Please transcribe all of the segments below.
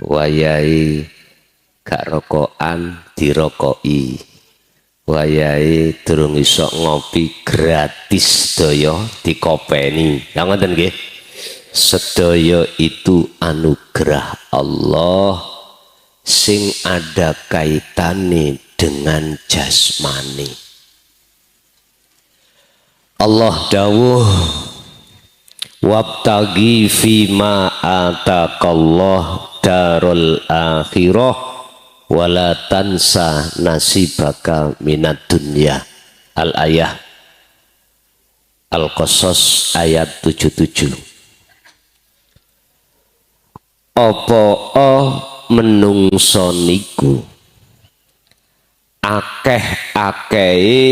Wayahe gak rokokan dirokoki, wayahe durung iso ngopi gratis sedaya dikopeni. Ya ngoten nggih. Sedaya itu anugerah Allah sing ada kaitane dengan jasmani. Allah dawuh wabtagi fima atakallah darul akhirah wala tansa nasibaka minad dunya. Al-ayah Al-Qasas ayat 77. Apa menungso niku akeh-akehe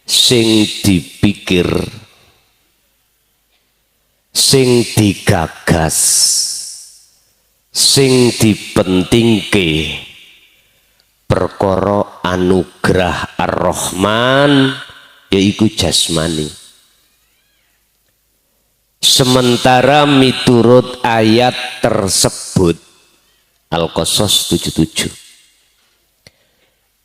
sing dipikir, sing digagas, sing dipentingke perkara anugerah Ar-Rahman yaiku jasmani. Sementara miturut ayat tersebut Al-Qasas 77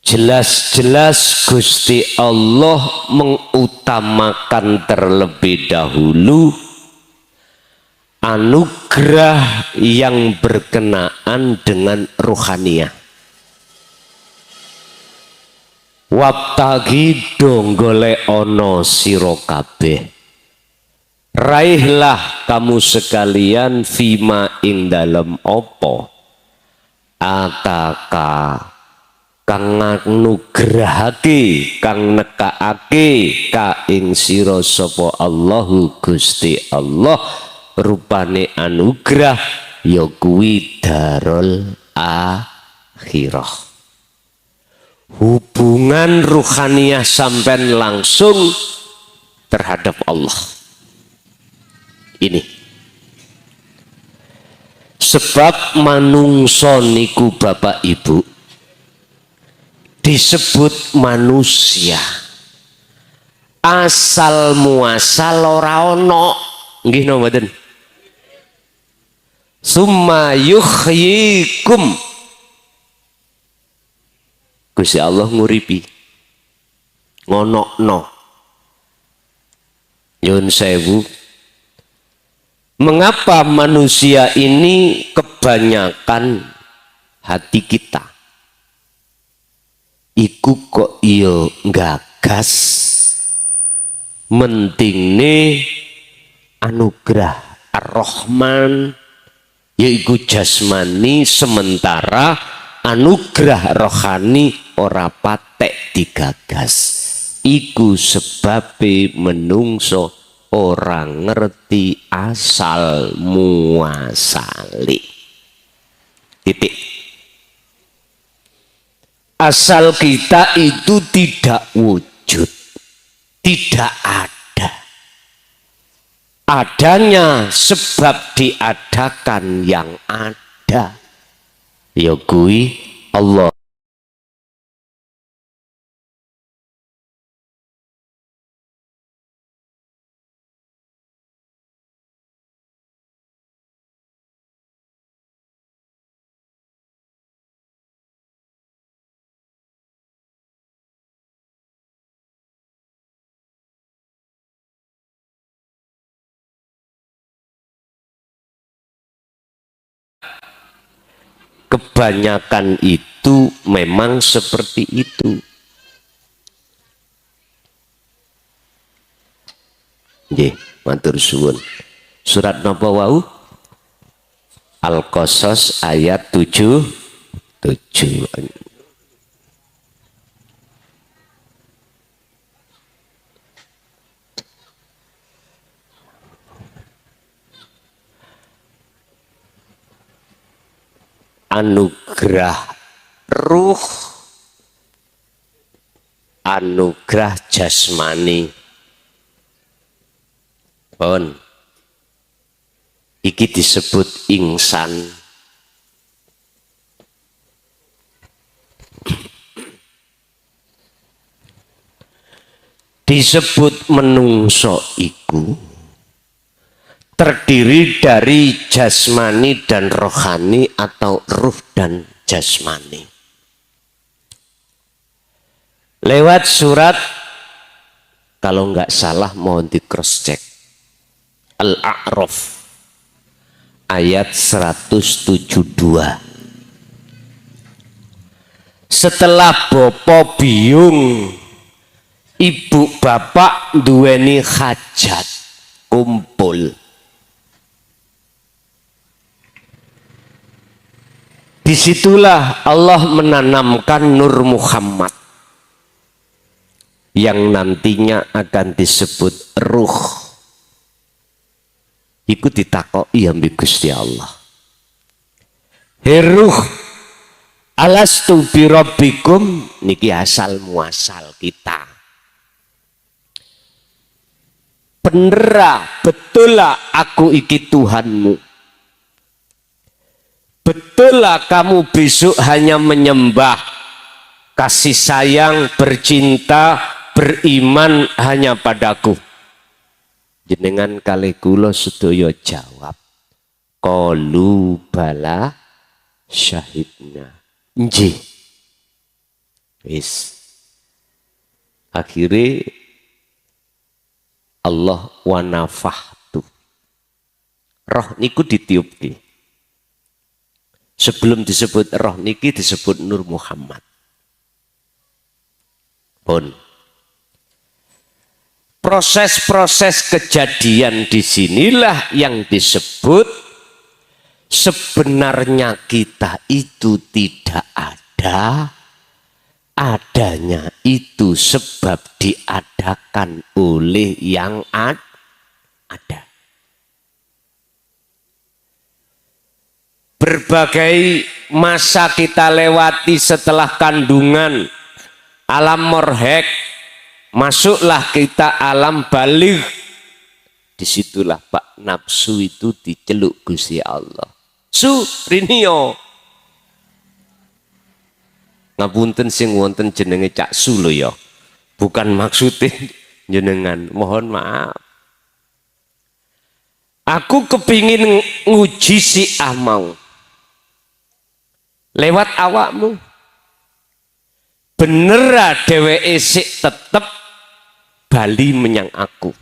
jelas-jelas Gusti Allah mengutamakan terlebih dahulu anugerah yang berkenaan dengan ruhaniyah. Wabtagi donggole ono siro kabeh, raihlah kamu sekalian fima ing dalem opo ataka kang nugrahake kang nekaake ka ing sira sapa Allahu Gusti Allah rupane anugerah ya kuwi darul akhirah. Hubungan ruhaniyah sampean langsung terhadap Allah. Ini sebab manungso niku Bapak Ibu disebut manusia asal muasal ora ono nggih napa mboten. Summa yuhyikum, Gusti Allah nguripi ngonokno. Nyun sewu, mengapa manusia ini kebanyakan hati kita iku kok iyo gagas mentingne anugerah Ar-Rahman yaiku jasmani, sementara anugerah rohani ora patek digagas. Iku sebabe menungso orang ngerti asal muasali. Titik. Asal kita itu tidak wujud, tidak ada. Adanya sebab diadakan yang ada. Ya kuwi Allah. Kebanyakan itu memang seperti itu. Nggih, matur suwun. Surat napa wau? Al-Qasas ayat 77. Anugerah ruh, anugerah jasmani. Pun iki disebut ingsan. Disebut menungso iku terdiri dari jasmani dan rohani atau ruh dan jasmani. Lewat surat, kalau nggak salah mohon di cross check, Al-A'raf ayat 172. Setelah bopo biung, ibu bapak duweni hajat, kumpul. Disitulah Allah menanamkan Nur Muhammad yang nantinya akan disebut ruh. Iku ditakoki ambi Gusti Allah. He ruh, alastu bi rabbikum, niki asal muasal kita. Bener betul lah aku iki Tuhanmu. Betul lah kamu besok hanya menyembah, kasih sayang, bercinta, beriman hanya padaku. Jenengan kali kula sedaya jawab, qalu bala syahidna. Nggih. Wis. Akhirnya Allah wa nafahtu. Roh niku ditiupke. Sebelum disebut roh niki disebut Nur Muhammad. Pun. Proses-proses kejadian disinilah yang disebut sebenarnya kita itu tidak ada, adanya itu sebab diadakan oleh yang ada. Berbagai masa kita lewati setelah kandungan, alam morhek, masuklah kita alam baligh. Disitulah Pak nafsu itu diceluk Gusti Allah. Su rinio. Ngapunten sing wonten jenenge Cak Su lho ya. Bukan maksudnya jenengan, mohon maaf. Aku kepingin nguji si Amau. Lewat awakmu. Bener dheweke sik tetep bali menyang aku.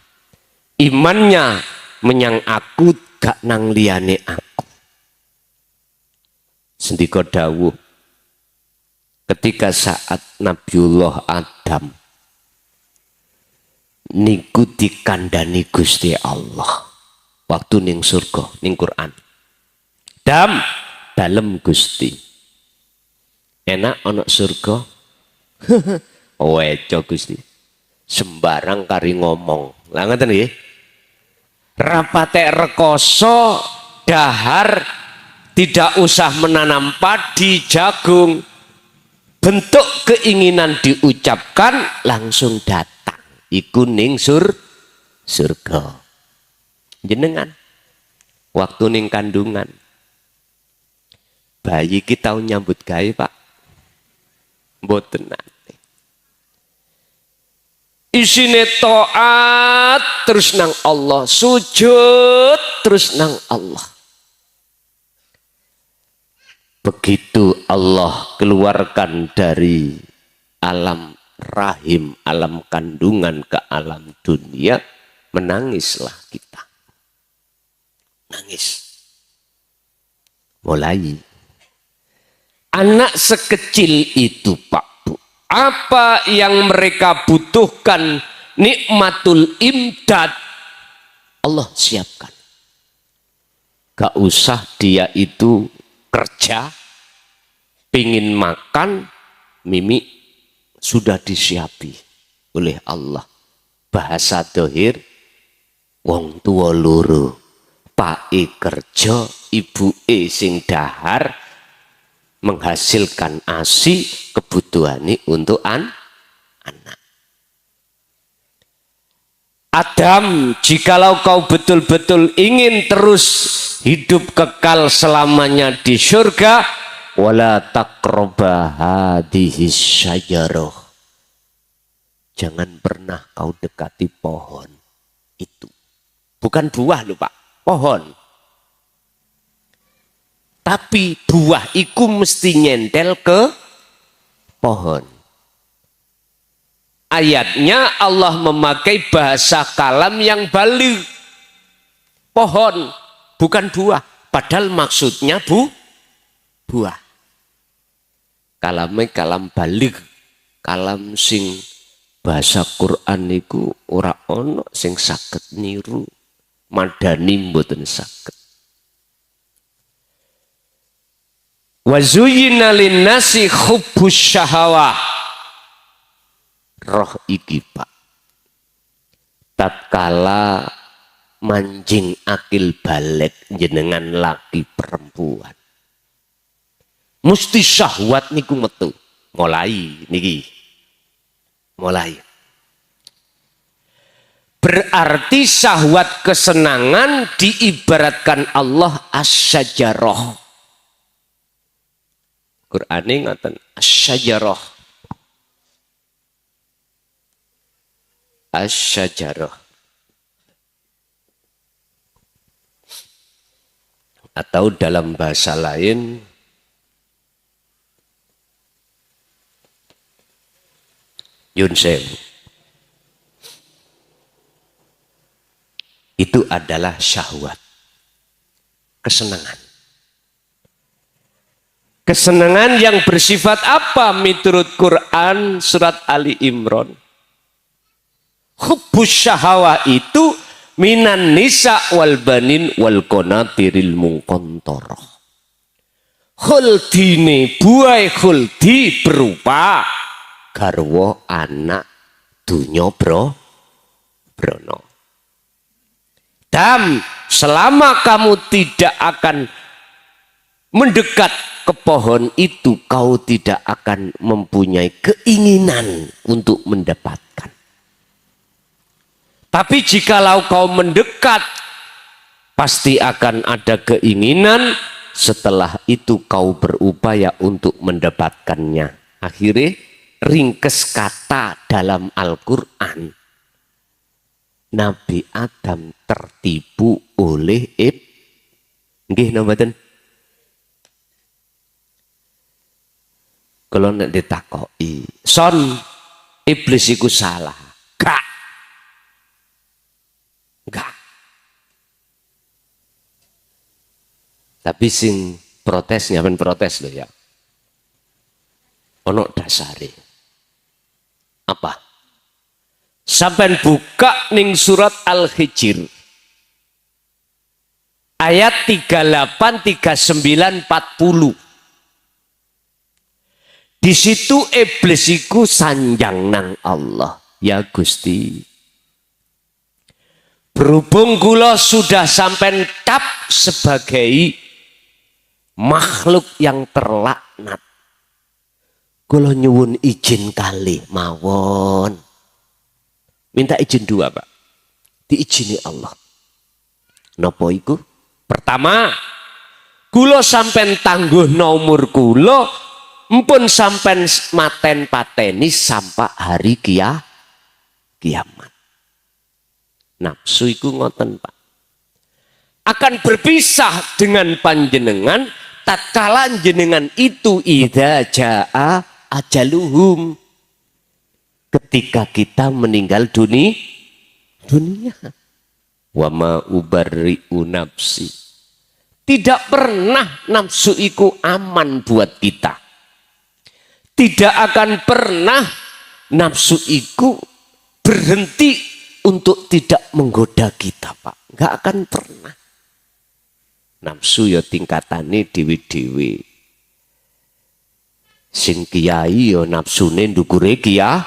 Imannya menyang aku gak nang liyane aku. Sendika dawuh ketika saat Nabiullah Adam niku dikandani Gusti Allah waktu ning surga ning Quran. Dam dalem Gusti. Enak ana surga. Weco Gusti. Sembarang kari ngomong. Lah ngoten nggih. Rapate rekoso dahar tidak usah menanam padi jagung. Bentuk keinginan diucapkan langsung datang. Iku ning surga. Jenengan waktu ning kandungan. Bayi kita nyambut gawe, Pak. Mboten nate. Isine taat terus nang Allah, sujud terus nang Allah. Begitu Allah keluarkan dari alam rahim, alam kandungan ke alam dunia, menangislah kita. Nangis. Mulai. Anak sekecil itu Pak Bu, apa yang mereka butuhkan, nikmatul imdad, Allah siapkan. Gak usah dia itu kerja, pingin makan, mimi sudah disiapi oleh Allah. Bahasa dohir, wong tua loro, pak kerja, ibu sing dahar, menghasilkan ASI kebutuhani untuk anak. Adam, jikalau kau betul-betul ingin terus hidup kekal selamanya di surga, wala taqraba hadhihi syajarah. Jangan pernah kau dekati pohon itu. Bukan buah lho Pak. pohon. Tapi buah iku mesti nyentel ke pohon. Ayatnya Allah memakai bahasa kalam yang baligh. Pohon, bukan buah. Padahal maksudnya buah. Kalamnya kalam baligh. Kalam sing bahasa Quran niku ora ono sing saged niru. Madani mboten saged. Wa zuyyina lin-nasi hubbus syahawah. Roh iki Pak. Tatkala manjing akil balik jenengan laki perempuan. Mesti syahwat niku metu. Mulai niki. Mulai. Berarti syahwat kesenangan diibaratkan Allah as-syajarah. Qur'ane ngaten as-syajarah. As-syajarah. Atau dalam bahasa lain Yunsem. Itu adalah syahwat. Kesenangan. Kesenangan yang bersifat apa menurut Quran surat Ali Imran? Hubbus syahawah itu minan nisa wal banin wal qanatiril muqantarah. Khuldine buai khuldi berupa garwa anak dunya brono. Dan selama kamu tidak akan mendekat ke pohon itu, kau tidak akan mempunyai keinginan untuk mendapatkan. Tapi jikalau kau mendekat, pasti akan ada keinginan. Setelah itu kau berupaya untuk mendapatkannya. Akhirnya ringkes kata dalam Al-Quran. Nabi Adam tertipu oleh nggih napa? Kalau nak ditakoki, son iblis iku salah. Enggak. Tapi sing protesnya men protes loh ya. Ono dasare. Apa? Sampai buka ning surat Al-Hijr. Ayat 38, 39, 40. Di situ iblis iku sanjang nang Allah. Ya Gusti. Berhubung kula sudah sampai tap sebagai makhluk yang terlaknat. Kula nyuwun izin kali mawon. Minta izin dua Pak. Diizini Allah. Napa iku? Pertama, kula sampai tangguh nomor kula. Mpun sampai maten pateni sampai hari kiamat. Nafsu iku ngoten Pak. Akan berpisah dengan panjenengan tatkala jenengan itu idza jaa ajaluhum. Ketika kita meninggal dunia. Wa ma ubarri'u nafsi. Tidak pernah nafsu iku aman buat kita. Tidak akan pernah nafsu itu berhenti untuk tidak menggoda kita Pak. Enggak akan pernah. Nafsu ya tingkatane dewi-dewi. Sing kiai ya nafsune ndukure kiai.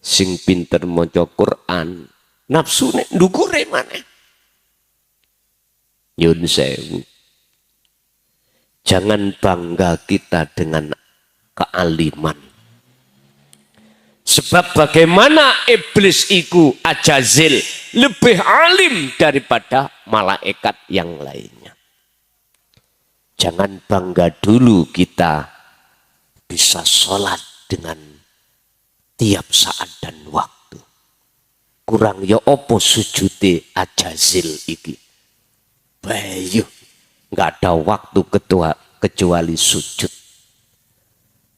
Sing pinter maca Quran nafsune ndukure maneh. Nyun sewu. Jangan bangga kita dengan kealiman. Sebab bagaimana iblis itu ajazil lebih alim daripada malaikat yang lainnya. Jangan bangga dulu kita bisa sholat dengan tiap saat dan waktu. kurang ya opo sujute ajazil iki. Bayu, nggak ada waktu kecuali sujud.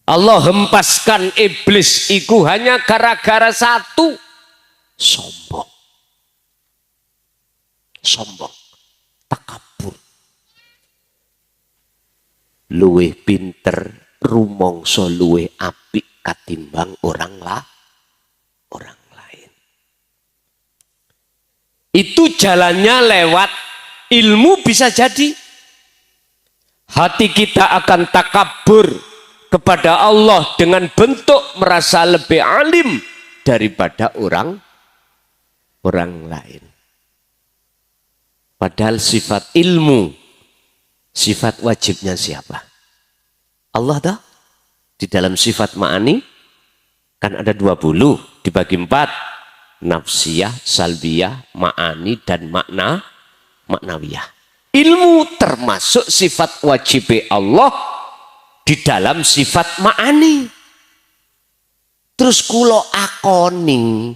Allah hempaskan iblis iku hanya gara-gara satu, sombong. Sombong, takabur. Luweh pinter, rumangsa luweh apik katimbang orang lain. Itu jalannya lewat ilmu. Bisa jadi hati kita akan takabur kepada Allah dengan bentuk merasa lebih alim daripada orang lain. Padahal sifat ilmu, sifat wajibnya siapa? Allah dah. Di dalam sifat ma'ani kan ada 20 dibagi 4. Nafsiyah, salbiyah, ma'ani dan maknawiyah. Ilmu termasuk sifat wajib Allah di dalam sifat ma'ani. Terus kulo akoni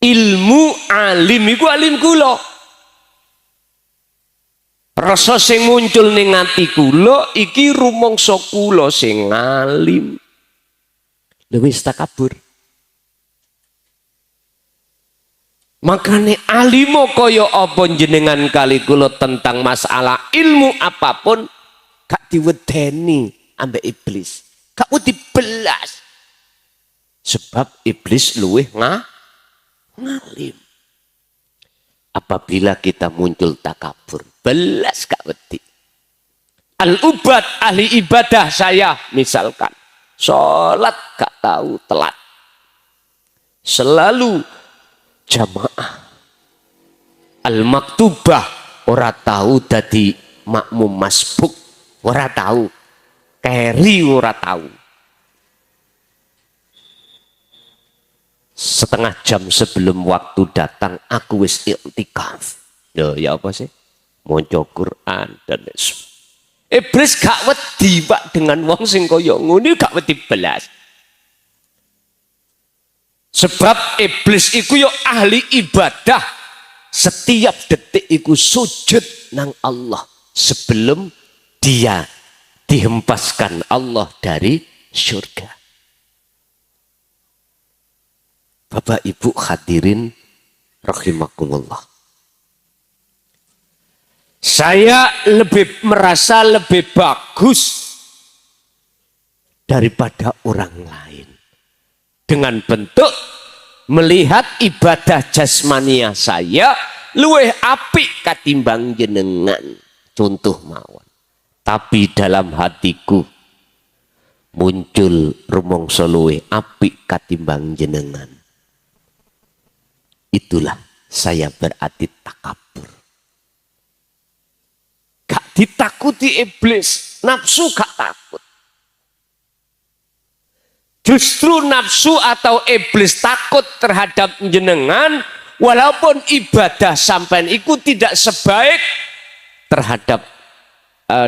ilmu alim iku alim kulo. Rasa sing muncul ning ati kulo iki rumangsa kulo sing alim. Lha wis takabur. Makanya alimo kaya apa jenengan kali kula tentang masalah ilmu apapun gak diwedeni ambek iblis. Gak wedi belas. Sebab iblis luweh ngalim. Apabila kita muncul takabur, belas gak wedi. Al-ubad, ahli ibadah saya misalkan. Sholat gak tahu telat. Selalu jamaah. Al-maktubah ora tahu dadi makmum masbuk, ora tahu. Keri ora tahu. Setengah jam sebelum waktu datang aku wis i'tikaf. Loh ya apa sih? Maca Quran dan iblis gak wedi Pak dengan wong sing kaya ngene, gak wedi belas. Sebab iblis iku yo ahli ibadah. Setiap detik iku sujud nang Allah sebelum dia dihempaskan Allah dari surga. Bapak Ibu hadirin rahimakumullah. Saya merasa lebih bagus daripada orang lain. Dengan bentuk melihat ibadah jasmania saya luweh apik katimbang jenengan. Contoh mawon. Tapi dalam hatiku muncul rumangsa luweh apik katimbang jenengan. Itulah saya berarti takabur. Gak ditakuti iblis, nafsu gak takut. Justru nafsu atau iblis takut terhadap jenengan, walaupun ibadah sampean itu tidak sebaik terhadap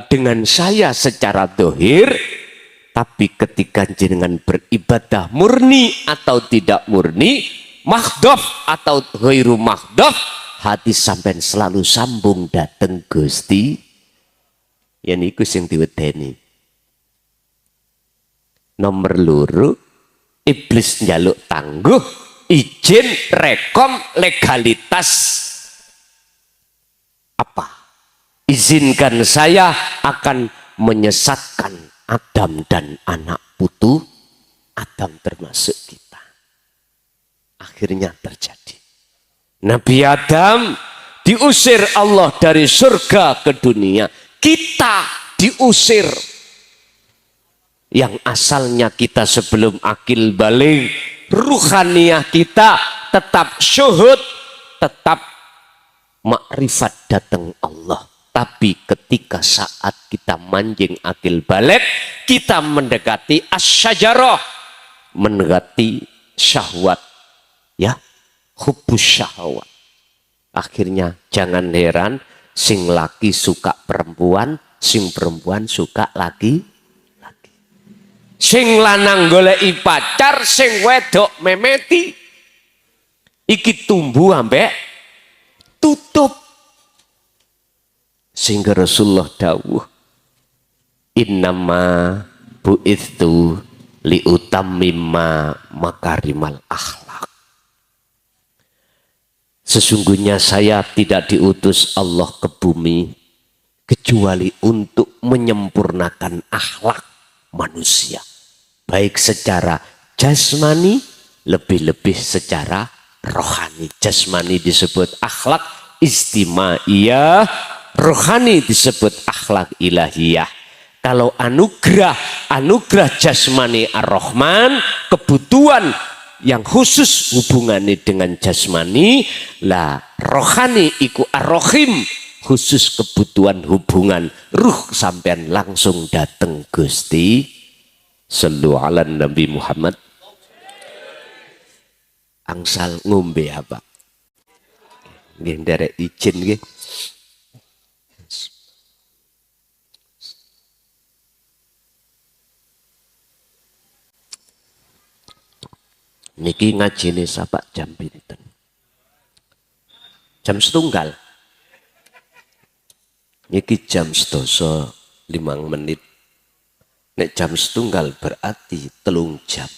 dengan saya secara dohir, tapi ketika jenengan beribadah murni atau tidak murni, makhdhaf atau ghairu makhdhaf, hati sampean selalu sambung dateng Gusti. Yen iku sing diwedeni. Nomor loro, iblis njaluk tangguh, izin, rekom, legalitas. Apa? Izinkan saya akan menyesatkan Adam dan anak putu Adam termasuk kita. Akhirnya terjadi. Nabi Adam diusir Allah dari surga ke dunia. Kita diusir. Yang asalnya kita sebelum akil balik, ruhaniyah kita tetap syuhud, tetap makrifat datang Allah. Tapi ketika saat kita manjing akil balik, kita mendekati asyajarah, mendekati syahwat. Ya, hubus syahwat. Akhirnya jangan heran sing laki suka perempuan, sing perempuan suka laki. Sing lanang goleki pacar, sing wedok memeti. Iki tumbuh ambek tutup. Sehingga Rasulullah dawuh, innama bu'ithu liutammima makarimal akhlak. Sesungguhnya saya tidak diutus Allah ke bumi kecuali untuk menyempurnakan akhlak manusia. Baik secara jasmani, lebih-lebih secara rohani. Jasmani disebut akhlak istimaiyah, rohani disebut akhlak ilahiyah. Kalau anugerah jasmani ar-Rahman, kebutuhan yang khusus hubungannya dengan jasmani, lah rohani iku ar-Rahim, khusus kebutuhan hubungan ruh sampean langsung dateng Gusti. Sallu ala Nabi Muhammad. Angsal ngombe apa? Nggih nderek izin nggih. Niki ngajine sapa jam pinten? Jam setunggal. Niki jam 12:05. Nek jam setunggal berarti 3 jam.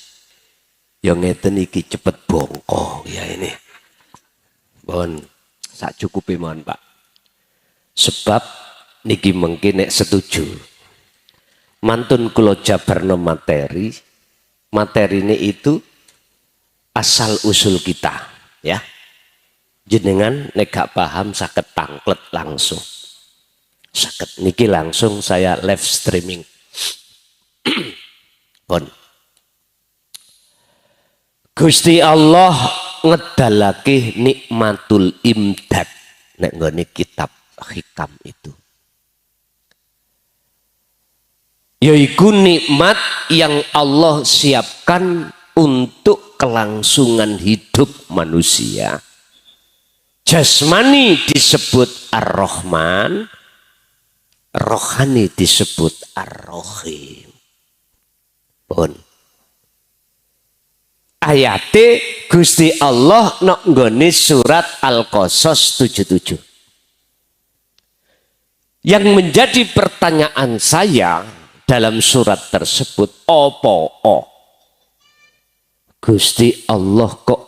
Yang ngeten iki cepet bongko ya ini. Mohon sak cukupe mohon Pak. Sebab niki mungkin nek setuju. Mantun kula jabarno materi. Materi ini itu asal usul kita ya. Jenengan nek gak paham saged tangklet langsung. Saged niki langsung saya live streaming. Pun Gusti Allah ngedalake nikmatul imdad nek nggone kitab hikam itu. Yaitu nikmat yang Allah siapkan untuk kelangsungan hidup manusia. Jasmani disebut ar-Rahman, rohani disebut ar-Rahim. Pun ayate Gusti Allah nok nggone surat Al-Qasas 77. Yang menjadi pertanyaan saya dalam surat tersebut, opo Gusti Allah kok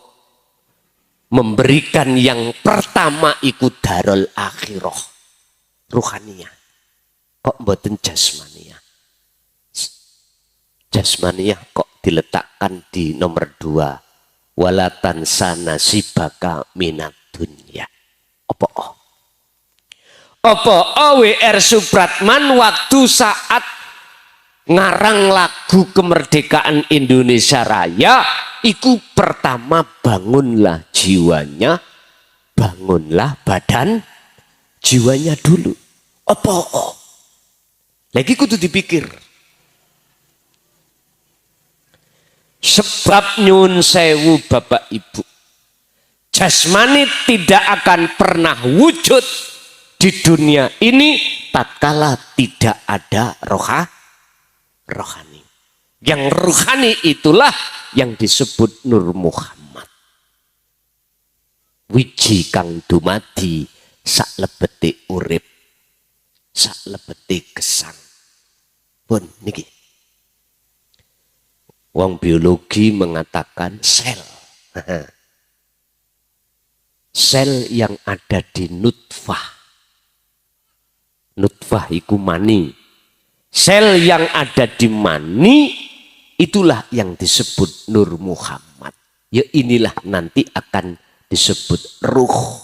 memberikan yang pertama ikut darul akhirah ruhaniyah, kok mboten jasmaniyah? Jasmaniyah kok diletakkan di nomor 2, walatan sana sibaka minat dunya. Apa WR Supratman waktu saat ngarang lagu kemerdekaan Indonesia Raya iku pertama bangunlah jiwanya, bangunlah badan jiwanya dulu. Apa lagi kudu dipikir. Sebab nyun sewu Bapak Ibu, jasmani tidak akan pernah wujud di dunia ini tatkala tidak ada rohani. Yang rohani itulah yang disebut Nur Muhammad. Wiji kang dumadi sak lebeti urip, sak lebeti gesang. Pun niki wong biologi mengatakan sel. Sel yang ada di nutfah. Nutfah iku mani. Sel yang ada di mani itulah yang disebut Nur Muhammad. Ya inilah nanti akan disebut ruh.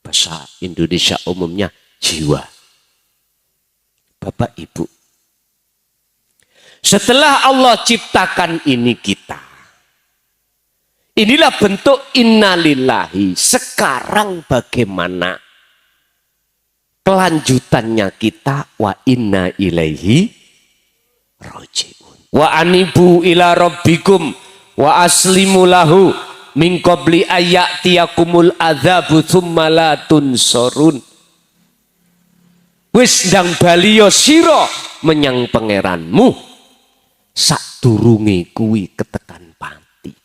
Bahasa Indonesia umumnya jiwa. Bapak Ibu, setelah Allah ciptakan ini kita, inilah bentuk innalillahi. Sekarang bagaimana kelanjutannya kita? Wa inna ilaihi rajiun. Wa anibu ila rabbikum wa aslimu lahu min qabli ayyatiyakumul adzabu tsumma la tunsurun. Wis ndang baliyo sira menyang pangeranmu sadurunge kuwi ketekan pati.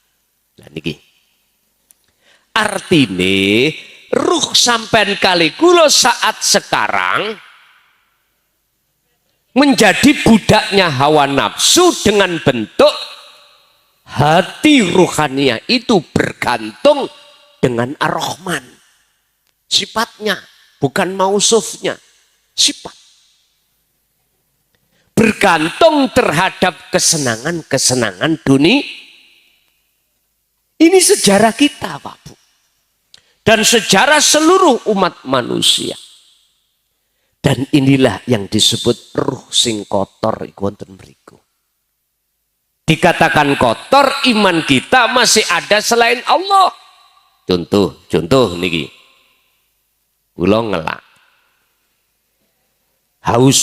Lah niki artine ruh sampean kali kula saat sekarang menjadi budaknya hawa nafsu dengan bentuk hati ruhaniah itu bergantung dengan ar-Rahman. Sifatnya, bukan mausufnya. Sifat. Bergantung terhadap kesenangan-kesenangan dunia. Ini sejarah kita, Pak Bu. Dan sejarah seluruh umat manusia. Dan inilah yang disebut ruh sing kotor iku wonten mriku. Dikatakan kotor, iman kita masih ada selain Allah. Contoh niki. Kula ngelak. Haus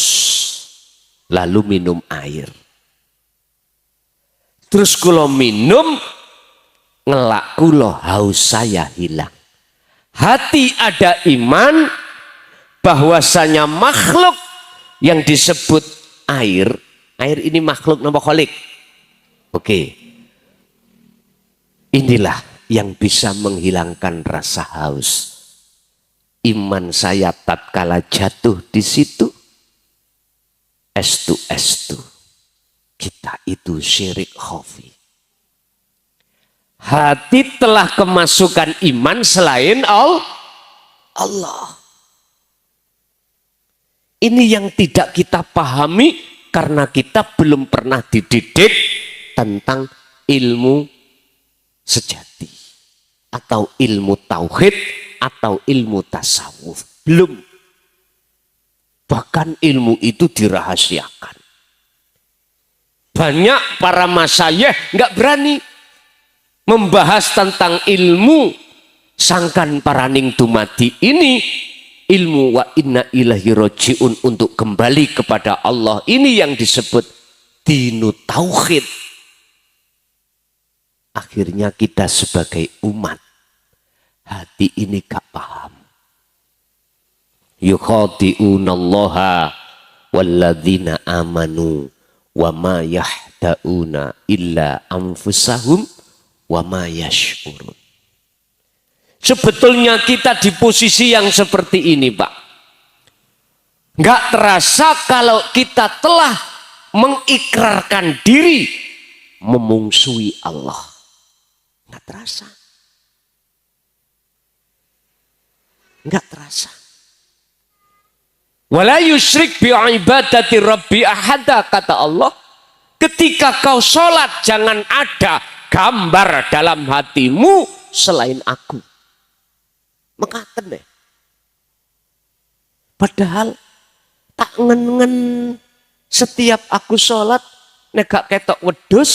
lalu minum air. Terus kula minum, ngelak kula haus saya hilang. Hati ada iman bahwasanya makhluk yang disebut air ini makhluk nama kholik. Oke. Inilah yang bisa menghilangkan rasa haus. Iman saya tatkala jatuh di situ, estu. Kita itu syirik khafi. Hati telah kemasukan iman selain Allah. Ini yang tidak kita pahami karena kita belum pernah dididik tentang ilmu sejati atau ilmu tauhid atau ilmu tasawuf. Belum. Bahkan ilmu itu dirahasiakan. Banyak para masyayikh nggak berani membahas tentang ilmu sangkan paraning dumadi ini. Ilmu wa inna ilahi roji'un, untuk kembali kepada Allah. Ini yang disebut dinu tauhid. Akhirnya kita sebagai umat hati ini gak paham. Yukhadi'unallaha walladzina amanu wa ma yahda'una illa anfusahum wa ma yash'urun. Sebetulnya kita di posisi yang seperti ini, Pak. Nggak terasa kalau kita telah mengikrarkan diri memungsuhi Allah. Nggak terasa. Nggak terasa. Wala yusyrik bi ibadati rabbi ahada, kata Allah. Ketika kau sholat jangan ada gambar dalam hatimu selain aku. Mekaten deh. Padahal tak ngen setiap aku sholat negak ketok wedus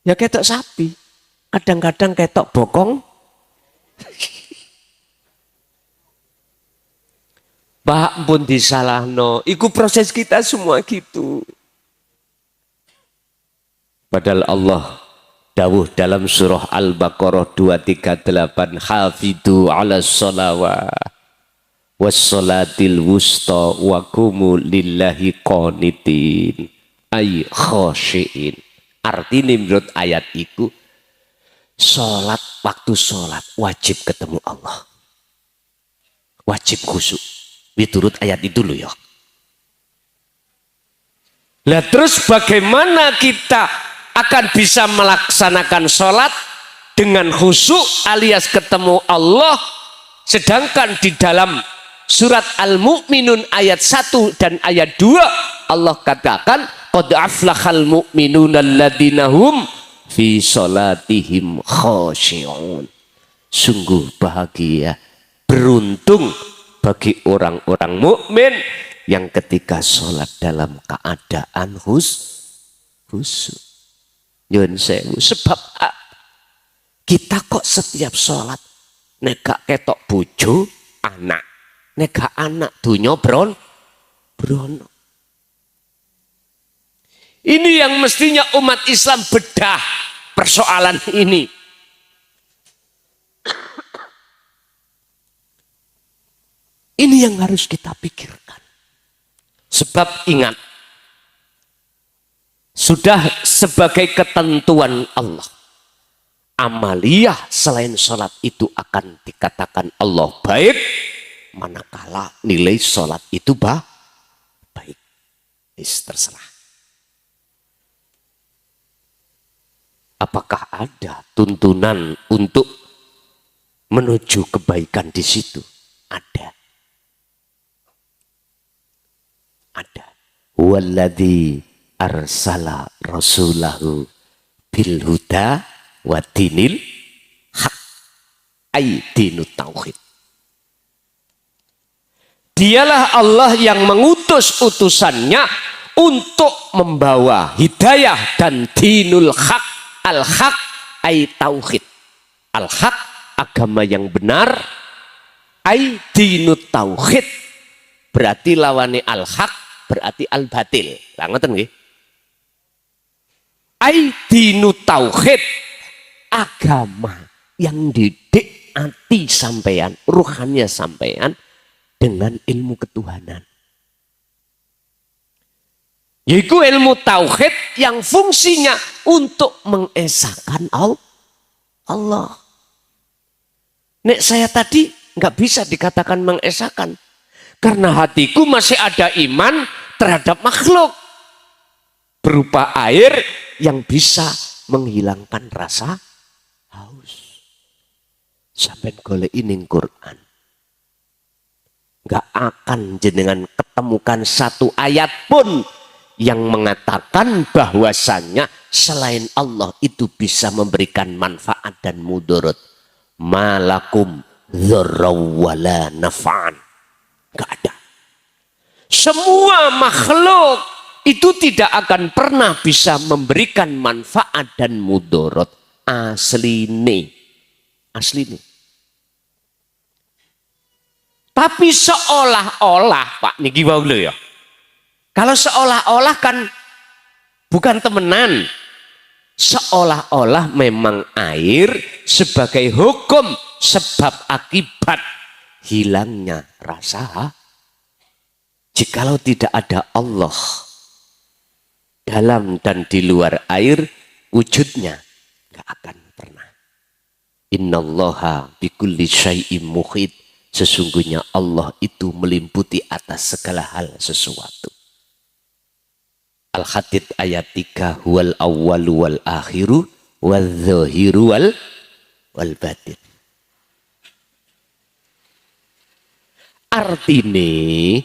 ya ketok sapi, kadang-kadang ketok bokong. Pak pun disalahno, iku proses kita semua gitu. Padahal Allah dawuh dalam surah Al-Baqarah 238, hafidhu ala sholawat wassolatil wusta wa kumu lillahi qanitin ay khosyiin. Artinya menurut ayat itu, sholat, waktu sholat wajib ketemu Allah, wajib khusyuk. Diturut ayat itu loh ya. Lah terus bagaimana kita akan bisa melaksanakan sholat dengan khusyuk alias ketemu Allah, sedangkan di dalam surat Al-Mu'minun ayat 1 dan ayat 2 Allah katakan qad aflahal mu'minuna alladzina hum fi sholatihim khashi'un. Sungguh bahagia, beruntung bagi orang-orang mukmin yang ketika sholat dalam keadaan khusyuk. Nyun sewu, sebab kita kok setiap sholat negak ketok bojo anak, negak anak dunya brono. Ini yang mestinya umat Islam bedah persoalan ini. Ini yang harus kita pikirkan. Sebab ingat, sudah sebagai ketentuan Allah. amaliyah selain sholat itu akan dikatakan Allah baik, manakala nilai sholat itu baik. Terserah. Apakah ada tuntunan untuk menuju kebaikan di situ? Ada. Ada. Walladzi arsala rasulahu bil huda wa dinil haq, ay dinut tauhid. Dialah Allah yang mengutus utusannya untuk membawa hidayah dan dinul haq. Al-haq ay tauhid. Al-haq agama yang benar, ay dinut tauhid berarti lawane al-haq berarti al-batil. Lah ngoten nggih. Ay dinut tauhid, agama yang didik hati sampean, ruhannya sampean dengan ilmu ketuhanan. Yaitu ilmu tauhid yang fungsinya untuk mengesahkan Allah. Nek saya tadi nggak bisa dikatakan mengesahkan, karena hatiku masih ada iman terhadap makhluk berupa air yang bisa menghilangkan rasa haus. Sampai golek ini Quran, nggak akan jenengan ketemukan satu ayat pun yang mengatakan bahwasannya selain Allah itu bisa memberikan manfaat dan mudarat. Malakum dzarrawala naf'an. Gak ada. Semua makhluk itu tidak akan pernah bisa memberikan manfaat dan mudarat. Asline. Tapi seolah-olah Pak niki wau lho ya. Kalau seolah-olah kan bukan temenan. Seolah-olah memang air sebagai hukum sebab akibat hilangnya rasa. Jikalau tidak ada Allah dalam dan di luar air, wujudnya gak akan pernah. Innallaha bikulli syai'im muhit. Sesungguhnya Allah itu melimputi atas segala hal sesuatu. Al-Hadid ayat 3, huwal awwalu wal akhiru wal zahiru wal batin. Artine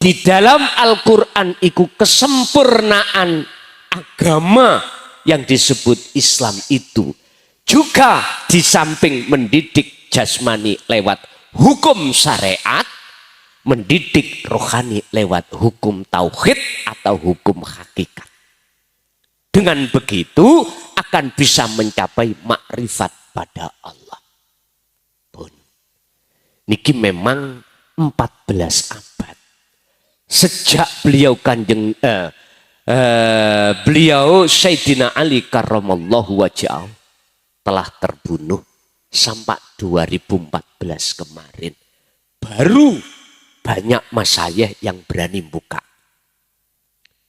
di dalam Al-Quran itu kesempurnaan agama yang disebut Islam itu juga di samping mendidik jasmani lewat hukum syariat, mendidik rohani lewat hukum tauhid atau hukum hakikat. Dengan begitu akan bisa mencapai makrifat pada Allah. Pun niki memang 14 abad sejak beliau beliau Sayyidina Ali karramallahu wajhahu telah terbunuh sampai 2014 kemarin baru banyak masyayikh yang berani buka.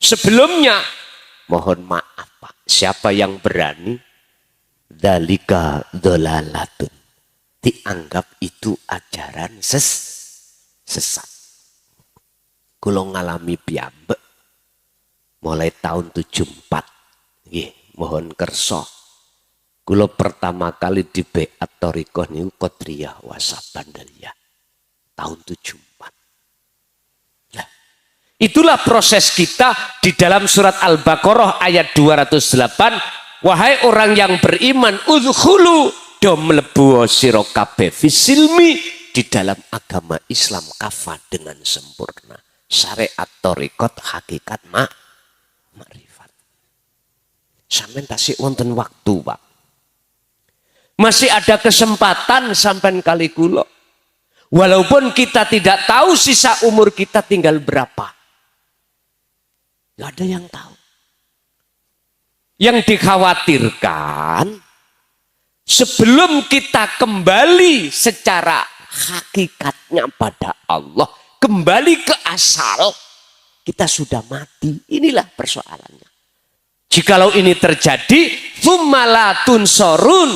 Sebelumnya, mohon maaf Pak, siapa yang berani? Dzalika dzalalatun. Dianggap itu ajaran sesat. Kula ngalami piyambak mulai tahun 74. Nggih, mohon kersa. Kula pertama kali di Beat Thariqah niku Qadiriyah Wasabandaliyah tahun 74. Itulah proses kita di dalam surat Al-Baqarah ayat 208. Wahai orang yang beriman, udkhulu do mlebu sira kabeh fisilmi di dalam agama Islam kafah dengan sempurna. Syariat thariqat hakikat makrifat. Sampeyan tasik wonten waktu, Pak. Masih ada kesempatan sampean kali kula. Walaupun kita tidak tahu sisa umur kita tinggal berapa. Gak ada yang tahu. Yang dikhawatirkan sebelum kita kembali secara hakikatnya pada Allah, kembali ke asal, kita sudah mati. Inilah persoalannya. Jikalau ini terjadi, tsumma la tunsorun,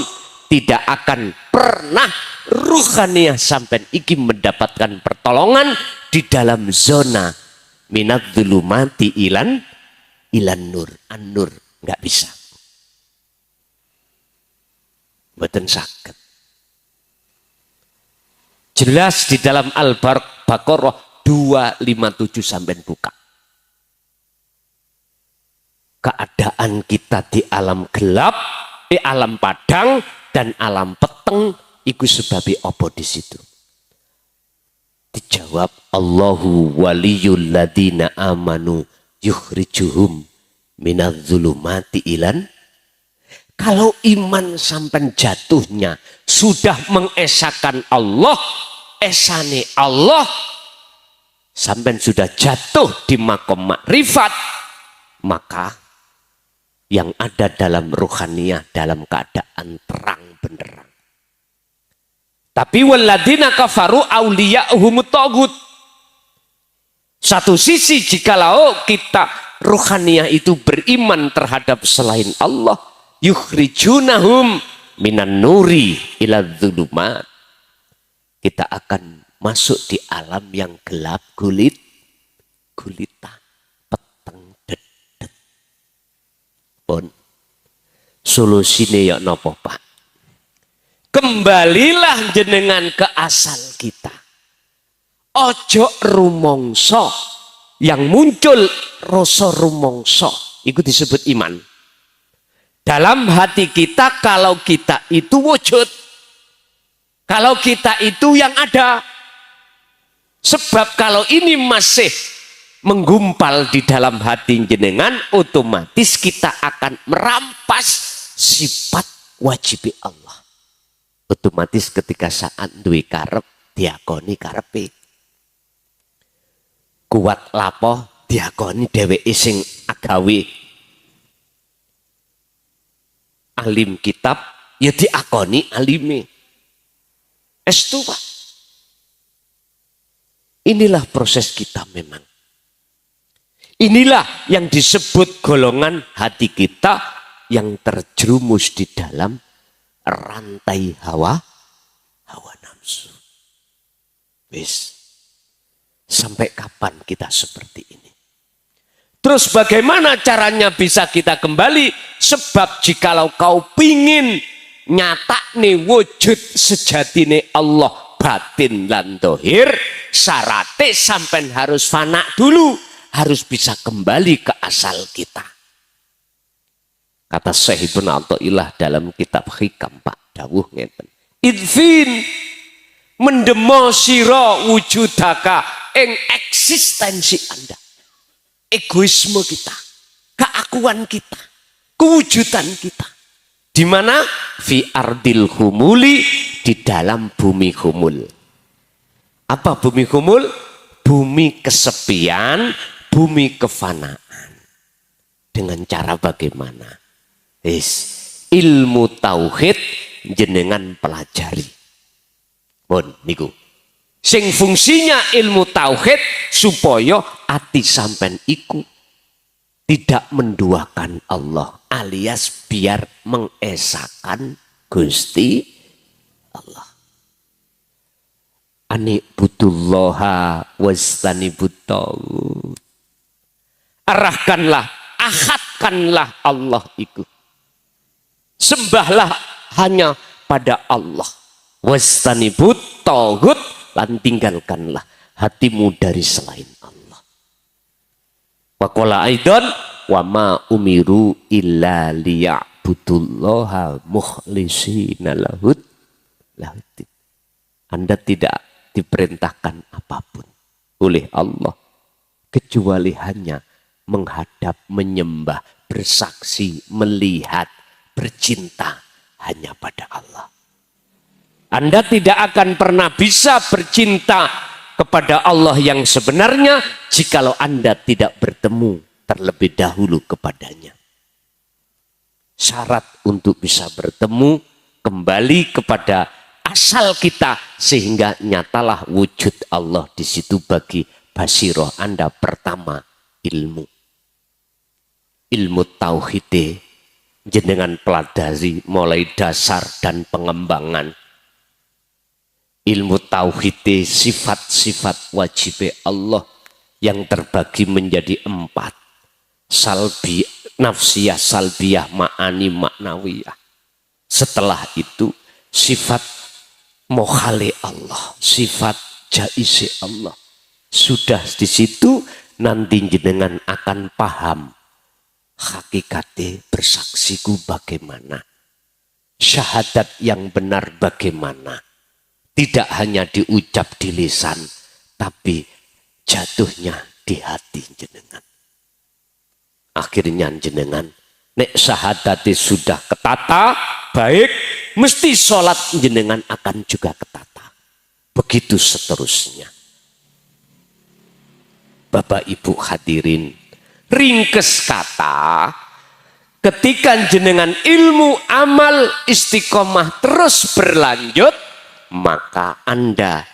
tidak akan pernah ruhaniyah sampai iki mendapatkan pertolongan di dalam zona minat zulumati ilan nur, an-nur, nggak bisa. Mboten saged. Jelas di dalam Al-Baqarah 257 sampai buka. Keadaan kita di alam gelap, di alam padang dan alam peteng, iku sebabi apa di situ? Dijawab, Allahu waliyul ladina amanu yukhrijuhum minadz-zulumati ilan. Kalau iman sampai jatuhnya sudah mengesahkan Allah, esane Allah, sampai sudah jatuh di makom makrifat, maka yang ada dalam ruhaniyah dalam keadaan terang benderang. Tapi waladina kafaru auliya'uhumut tagut. Satu sisi jikalau kita ruhaniyah itu beriman terhadap selain Allah, yukhrijunahum minan nuri ila dzulumat, kita akan masuk di alam yang gelap gulita peteng dedet. Pun solusine ya napa Pak? Kembalilah jenengan ke asal kita. Ojo rumongso, yang muncul rasa rumongso itu disebut iman. Dalam hati kita, kalau kita itu wujud, kalau kita itu yang ada. Sebab kalau ini masih menggumpal di dalam hati jenengan, otomatis kita akan merampas sifat wajib Allah. Otomatis ketika saat duwe karep diakoni karepe. Kuat lapo diakoni dheweke sing agawe. Alim kitab ya diakoni alime. Estu Pak. Inilah proses kita memang. Inilah yang disebut golongan hati kita yang terjerumus di dalam rantai hawa nafsu. Wis, sampai kapan kita seperti ini? Terus bagaimana caranya bisa kita kembali? Sebab jikalau kau pingin nyata nih wujud sejatine Allah batin lan dohir, syaratnya sampai harus fana dulu, harus bisa kembali ke asal kita. Kata Syekh Ibnu Athaillah dalam kitab Hikam Pak dawuh ngeten. Idfin mendemo sira wujudaka ing eksistensi Anda. Egoisme kita, keakuan kita, kewujudan kita. Di mana? Fi ardil humuli, di dalam bumi humul. Apa bumi humul? Bumi kesepian, bumi kefanaan. Dengan cara bagaimana? Ilmu tauhid jenengan pelajari. Bon niku. Sing fungsinya ilmu tauhid supaya ati sampen iku tidak menduakan Allah, alias biar mengesahkan Gusti Allah. Ani butullaha wastanibut tagut. Arahkanlah, ahadkanlah Allah itu. Sembahlah hanya pada Allah. Wastanibut tagut, lan tinggalkanlah hatimu dari selain Allah. Waqala aidan wa ma umiru illa liya'budullaha mukhlisina lahud. Anda tidak diperintahkan apapun oleh Allah kecuali hanya menghadap, menyembah, bersaksi, melihat, bercinta hanya pada Allah. Anda tidak akan pernah bisa bercinta kepada Allah yang sebenarnya jikalau Anda tidak bertemu terlebih dahulu kepadanya. Syarat untuk bisa bertemu kembali kepada asal kita sehingga nyatalah wujud Allah di situ bagi basiroh Anda. Pertama ilmu tauhid jenengan pelajari mulai dasar dan pengembangan ilmu tauhid, sifat-sifat wajib Allah yang terbagi menjadi 4. Salbi, nafsiyah, salbiyah, ma'ani, maknawiyah. Setelah itu sifat mokhale Allah, sifat jaisi Allah. Sudah di situ nanti jenengan akan paham hakikatnya bersaksiku bagaimana, syahadat yang benar bagaimana. Tidak hanya diucap di lisan, tapi jatuhnya di hati jenengan. Akhirnya jenengan, nek syahadati sudah ketata, baik, mesti sholat jenengan akan juga ketata. Begitu seterusnya. Bapak Ibu hadirin, ringkes kata, ketika jenengan ilmu amal istiqomah terus berlanjut, maka Anda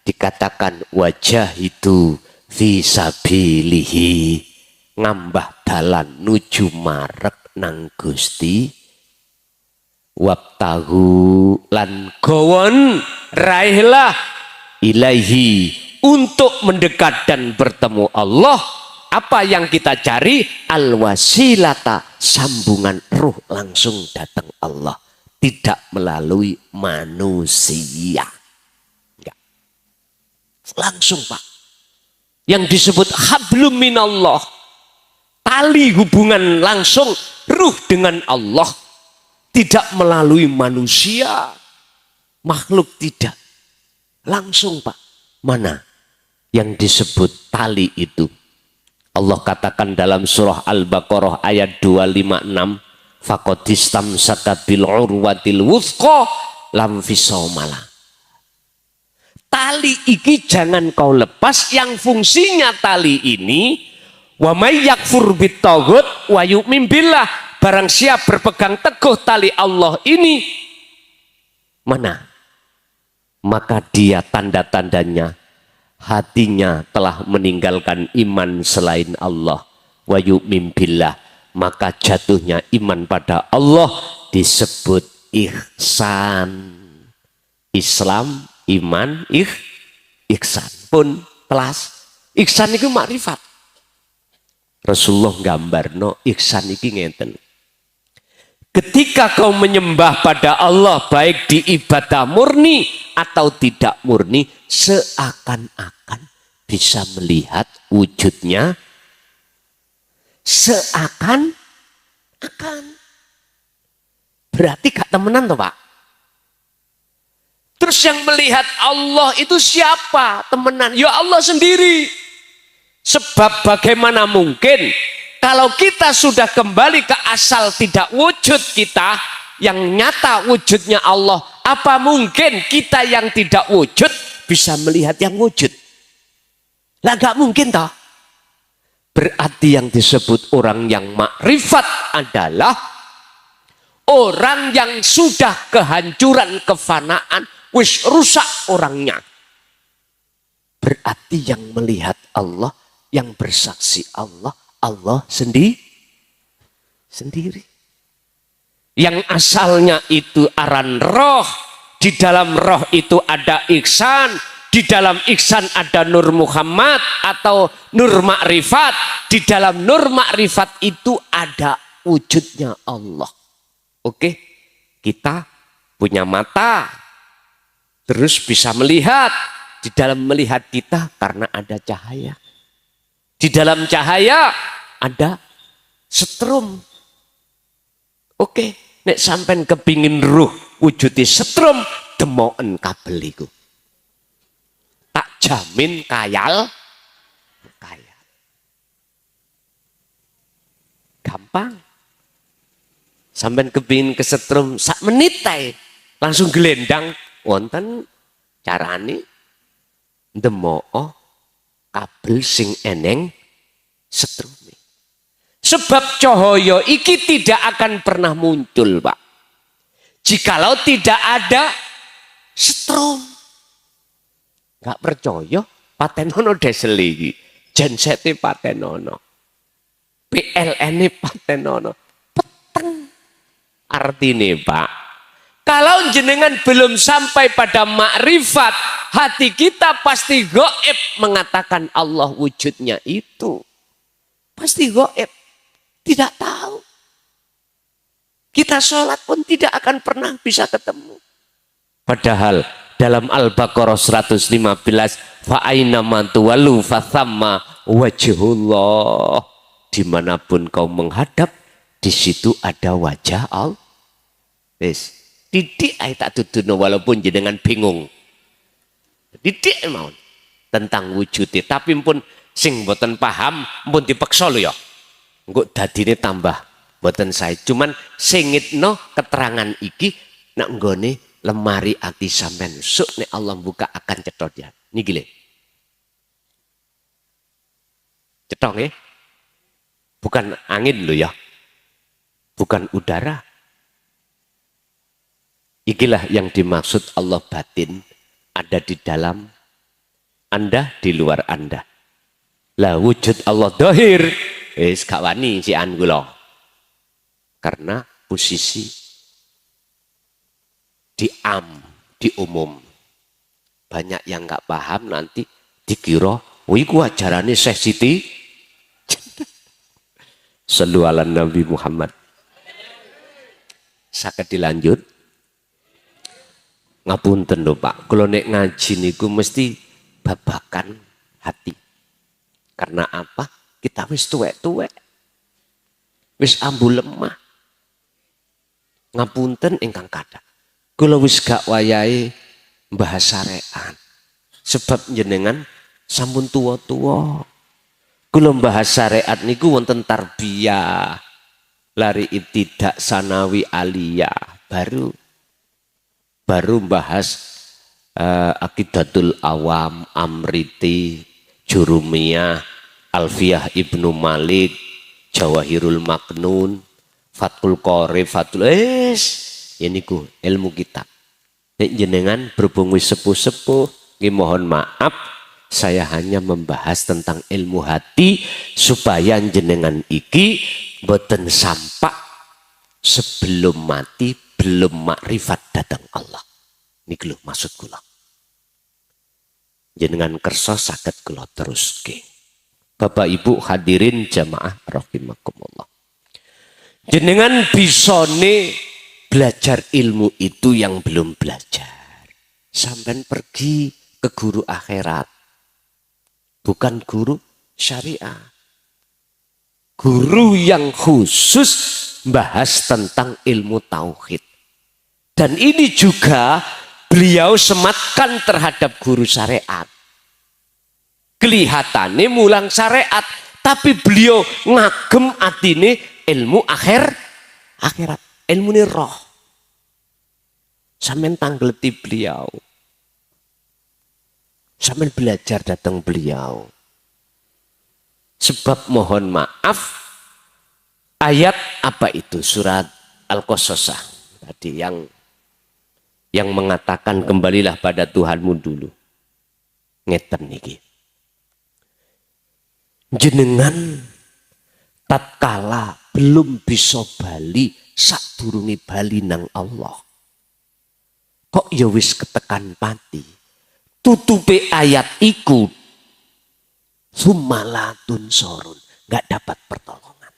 dikatakan wajah itu fisabilihi, ngambah dalan nuju marek nang Gusti, wabtahu lan gowon raihlah ilaihi, untuk mendekat dan bertemu Allah. Apa yang kita cari? Al wasilata, sambungan ruh langsung datang Allah, tidak melalui manusia. Enggak. Langsung Pak. Yang disebut hablum minallah, tali hubungan langsung ruh dengan Allah, tidak melalui manusia, makhluk tidak. Langsung Pak. Mana yang disebut tali itu? Allah katakan dalam surah Al-Baqarah ayat 256, faqadistam sakabil urwatil wuthqa lam fisomala. Tali iki jangan kau lepas, yang fungsinya tali ini wa may yakfur bitaghut wa yu'min billah, barang siap berpegang teguh tali Allah ini, mana? Maka dia tanda-tandanya hatinya telah meninggalkan iman selain Allah, wa yu'min billah, maka jatuhnya iman pada Allah disebut ihsan. Islam, iman, ihsan pun telas. Ihsan itu makrifat. Rasulullah gambarno ihsan iki ngeten. Ketika kau menyembah pada Allah, baik di ibadah murni atau tidak murni, seakan-akan bisa melihat wujudnya, seakan-akan. Berarti gak temenan toh Pak? Terus yang melihat Allah itu siapa? Temenan? Ya Allah sendiri. Sebab bagaimana mungkin kalau kita sudah kembali ke asal tidak wujud kita, yang nyata wujudnya Allah, apa mungkin kita yang tidak wujud bisa melihat yang wujud? Lah gak mungkin toh. Berarti yang disebut orang yang makrifat adalah orang yang sudah kehancuran, kefanaan, wis rusak orangnya. Berarti yang melihat Allah, yang bersaksi Allah, Allah sendiri. Yang asalnya itu aran roh, di dalam roh itu ada ihsan, di dalam ihsan ada nur Muhammad atau nur makrifat, di dalam nur makrifat itu ada wujudnya Allah. Oke, kita punya mata, terus bisa melihat. Di dalam melihat kita karena ada cahaya. Di dalam cahaya ada setrum. Oke, nek sampean kepingin ruh wujudi setrum, demoken kabel iku. Tak jamin kayal. Gampang. Sampean kepingin kesetrum sak menit ae langsung gelendang, wonten carane ndemok kabel sing eneng setrume. Sebab cahaya iki tidak akan pernah muncul, Pak, jikalau tidak ada setrum. Gak percaya? Patenono deseli iki. Gensete patenono. PLN patenono. Peteng Artinya Pak, kalau jenengan belum sampai pada makrifat, hati kita pasti gaib mengatakan Allah wujudnya itu. Pasti gaib. Tidak tahu. Kita sholat pun tidak akan pernah bisa ketemu. Padahal dalam Al-Baqarah 115, fa'aina mantuwalu fathamma wajhullah. Dimanapun kau menghadap, di situ ada wajah Allah. Wis, didik ae tak duduno walaupun jenengan bingung. Didik mau tentang wujudnya, tapi pun sing mboten paham pun dipeksa lho ya. Engko dadine tambah mboten sae. Cuman singitno keterangan iki nak nggone lemari ati sampean sok nek Allah buka akan cetha dia. Niki lho. Cetha nggih. Bukan angin lho ya. Bukan udara. Ikilah yang dimaksud Allah batin ada di dalam Anda, di luar Anda. Lah wujud Allah dohir. Gak wani si anggulo. Karena posisi di umum. Banyak yang gak paham nanti dikira, wih ku ajarannya Syekh Siti. Sallu ala Nabi Muhammad. Sakit dilanjut. Ngapunten lho Pak, kalau nek ngaji niku mesti babakan hati. Karena apa? Kita wis tuwek-tuwek. Wis ambu lemah. Ngapunten ingkang kathah. Kula wis gak wayahe mbahas syariat. Sebab jenengan sampun tuwa-tuwa. Kula mbahas syariat niku wonten tarbiyah. Lari ibtidak sanawi aliyah baru bahas Aqidatul Awam, Amriti, Jurumiyah, Alfiyah Ibnu Malik, Jawahirul Maknun, Fathul Qori, ini ku ilmu kitab. Nek jenengan berhubung wis sepuh-sepuh, mohon maaf, saya hanya membahas tentang ilmu hati supaya jenengan iki boten sampak sebelum mati belum makrifat datang Allah. Ini lho maksud kula. Jenengan kersa saged kula teruske. Bapak Ibu hadirin jamaah rahimakumullah. Jenengan bisane belajar ilmu itu yang belum belajar. Sampai pergi ke guru akhirat. Bukan guru syariah. Guru yang khusus bahas tentang ilmu tauhid. Dan ini juga beliau sematkan terhadap guru syariat. Kelihatannya mulang syariat, tapi beliau ngagem atine ilmu akhirat, ilmu ini roh. Sampeyan tanggleti beliau. Sampeyan belajar datang beliau. Sebab mohon maaf, ayat apa itu? Surat Al-Qasasah tadi yang mengatakan kembalilah pada Tuhanmu dulu. Ngeten niki. Jenengan tatkala belum bisa bali sadurunge bali nang Allah. Kok ya wis ketekan pati. Tutupe ayat iku summalatun sorun, nggak dapat pertolongan.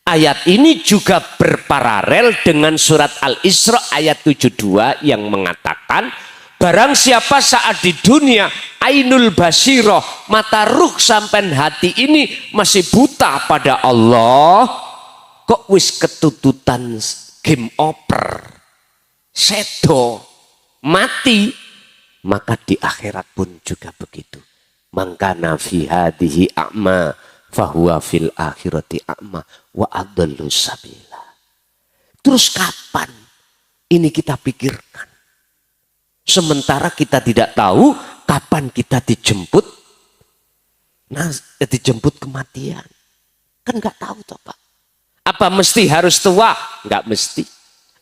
Ayat ini juga berparalel dengan surat Al-Isra ayat 72 yang mengatakan barang siapa saat di dunia ainul basiroh, mata ruh sampai hati ini masih buta pada Allah, kok wis ketututan game over, sedo, mati, maka di akhirat pun juga begitu. Mangkana fi hadhihi a'ma fahuwa fil akhirati a'ma wa adallu sabila. Terus kapan ini kita pikirkan? Sementara kita tidak tahu kapan kita dijemput. Nah, dijemput kematian. Kan nggak tahu toh Pak. Apa mesti harus tua? Nggak mesti.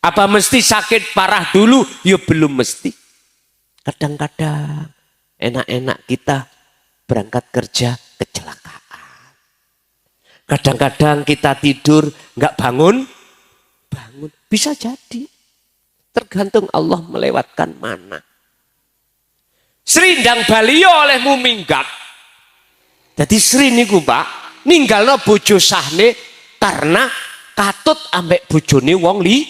Apa mesti sakit parah dulu? Ya belum mesti. Kadang-kadang enak-enak kita berangkat kerja kecelakaan. Kadang-kadang kita tidur nggak bangun. bangun. Bisa jadi. Tergantung Allah melewatkan mana. Sri ndang baliyo olehmu minggat. Jadi Sri niku Pak, ninggalno bojo sahne karena katut ambek bojone wong li.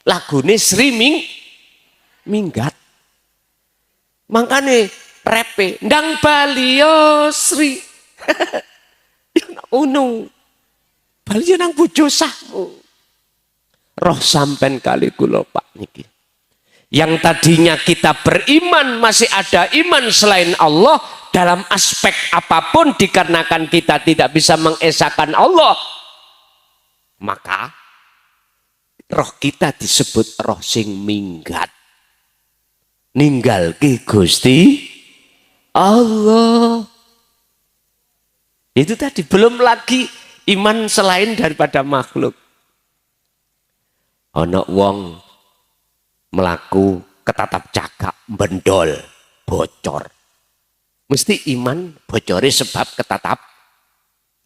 Lagune Sri minggat. Makane repe ndang baliyo Sri. Ya ngono. Baliyo nang bojo sahmu. Roh sampen kali kula Pak niki. Yang tadinya kita beriman masih ada iman selain Allah dalam aspek apapun dikarenakan kita tidak bisa mengesahkan Allah, maka roh kita disebut roh sing minggat, ninggal ki Gusti Allah. Itu tadi, belum lagi iman selain daripada makhluk. Ono wong melaku ketatap cagak bendol bocor, mesti iman bocori sebab ketatap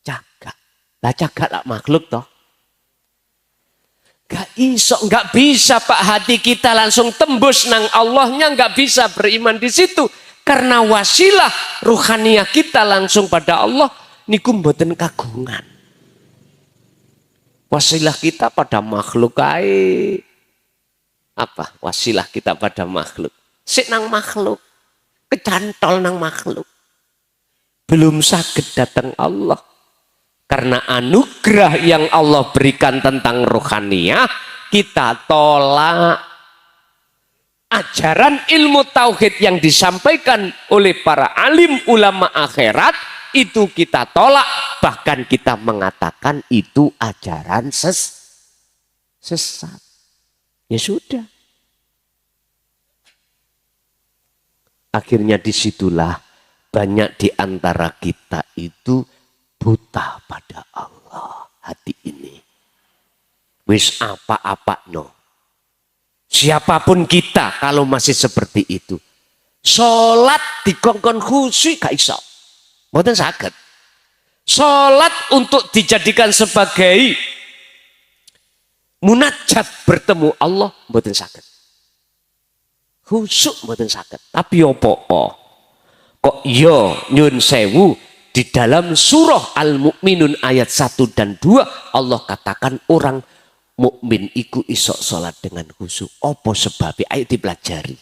cagak. Lah cagak lah makhluk toh. Gak bisa Pak, hati kita langsung tembus nang Allahnya, gak bisa beriman di situ karena wasilah ruhaniyah kita langsung pada Allah niku mboten kagungan. Wasilah kita pada makhluk kae. Apa wasilah kita pada makhluk? Sik nang makhluk, kecantol nang makhluk. Belum saged datang Allah. Karena anugerah yang Allah berikan tentang rohaniyah, kita tolak. Ajaran ilmu tauhid yang disampaikan oleh para alim ulama akhirat, itu kita tolak. Bahkan kita mengatakan itu ajaran sesat. Ya sudah. Akhirnya disitulah banyak di antara kita itu buta pada Allah hati ini. Wis apa-apa no. Siapapun kita kalau masih seperti itu. Sholat dikongkon khusyuk gak iso. Mboten saged. Sholat untuk dijadikan sebagai munajat bertemu Allah mboten saged. Khusyuk mboten saged. Tapi opo kok yo nyun sewu di dalam surah Al-Mu'minun ayat 1 dan 2 Allah katakan orang mukmin iku iso salat dengan khusyuk. Opo sebabnya? Ayo dipelajari.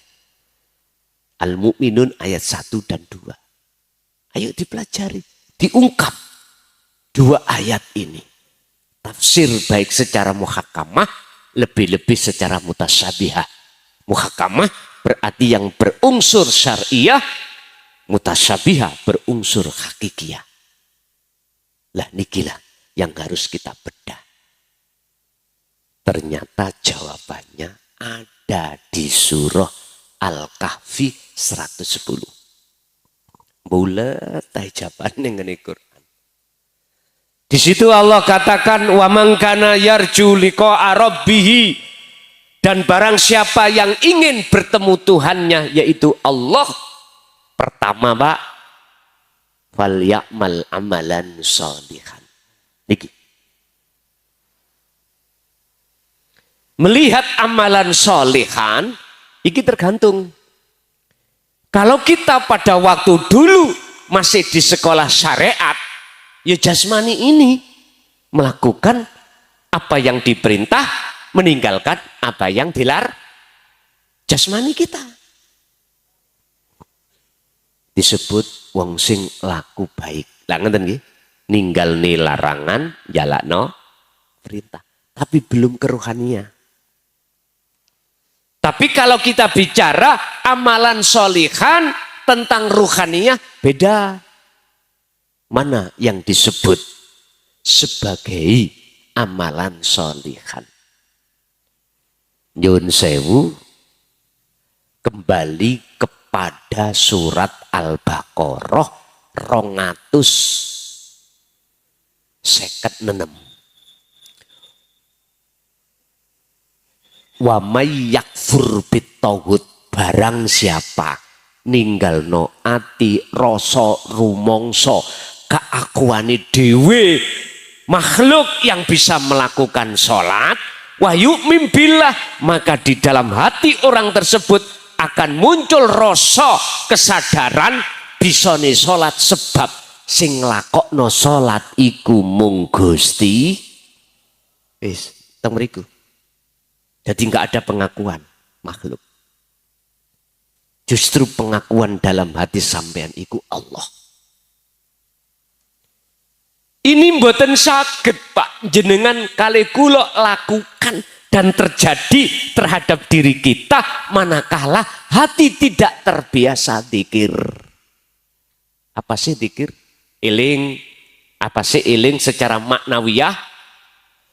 Al-Mu'minun ayat 1 dan 2. Ayo dipelajari, diungkap dua ayat ini. Tafsir baik secara muhakamah, lebih-lebih secara mutasyabihah. Muhakamah berarti yang berunsur syariah, mutasyabihah berunsur hakikiyah. Lah nikilah yang harus kita bedah. Ternyata jawabannya ada di surah Al-Kahfi 110. Bulet jawabannya ngene Quran. Di situ Allah katakan wa man kana yarju liqa'a rabbih, dan barang siapa yang ingin bertemu Tuhannya yaitu Allah, pertama Pak, fal ya'mal amalan sholihan. Niki. Melihat amalan sholihan iki tergantung. Kalau kita pada waktu dulu masih di sekolah syariat, ya jasmani ini melakukan apa yang diperintah, meninggalkan apa yang dilarang. Jasmani kita disebut wong sing laku baik. Lah ngeten nggih, ninggalne larangan, jalakno perintah, tapi belum keruhanian. Tapi kalau kita bicara amalan sholihan tentang ruhaniyah, beda. Mana yang disebut sebagai amalan sholihan? Nyun sewu, kembali kepada surat Al-Baqarah 256. Wa may yakfur bitauhid, barang siapa ninggalno ati rasa rumangsa keakuane dhewe makhluk yang bisa melakukan sholat, wa yu'min billah, maka di dalam hati orang tersebut akan muncul rasa kesadaran bisane salat, sebab sing nglakokno salat iku mung Gusti. Wis teng mriku. Jadi enggak ada pengakuan makhluk. Justru pengakuan dalam hati sampean iku Allah. Ini mboten saged Pak jenengan kali kula lakukan dan terjadi terhadap diri kita manakala hati tidak terbiasa zikir. Apa sih zikir? Iling. Apa sih iling secara maknawiyah?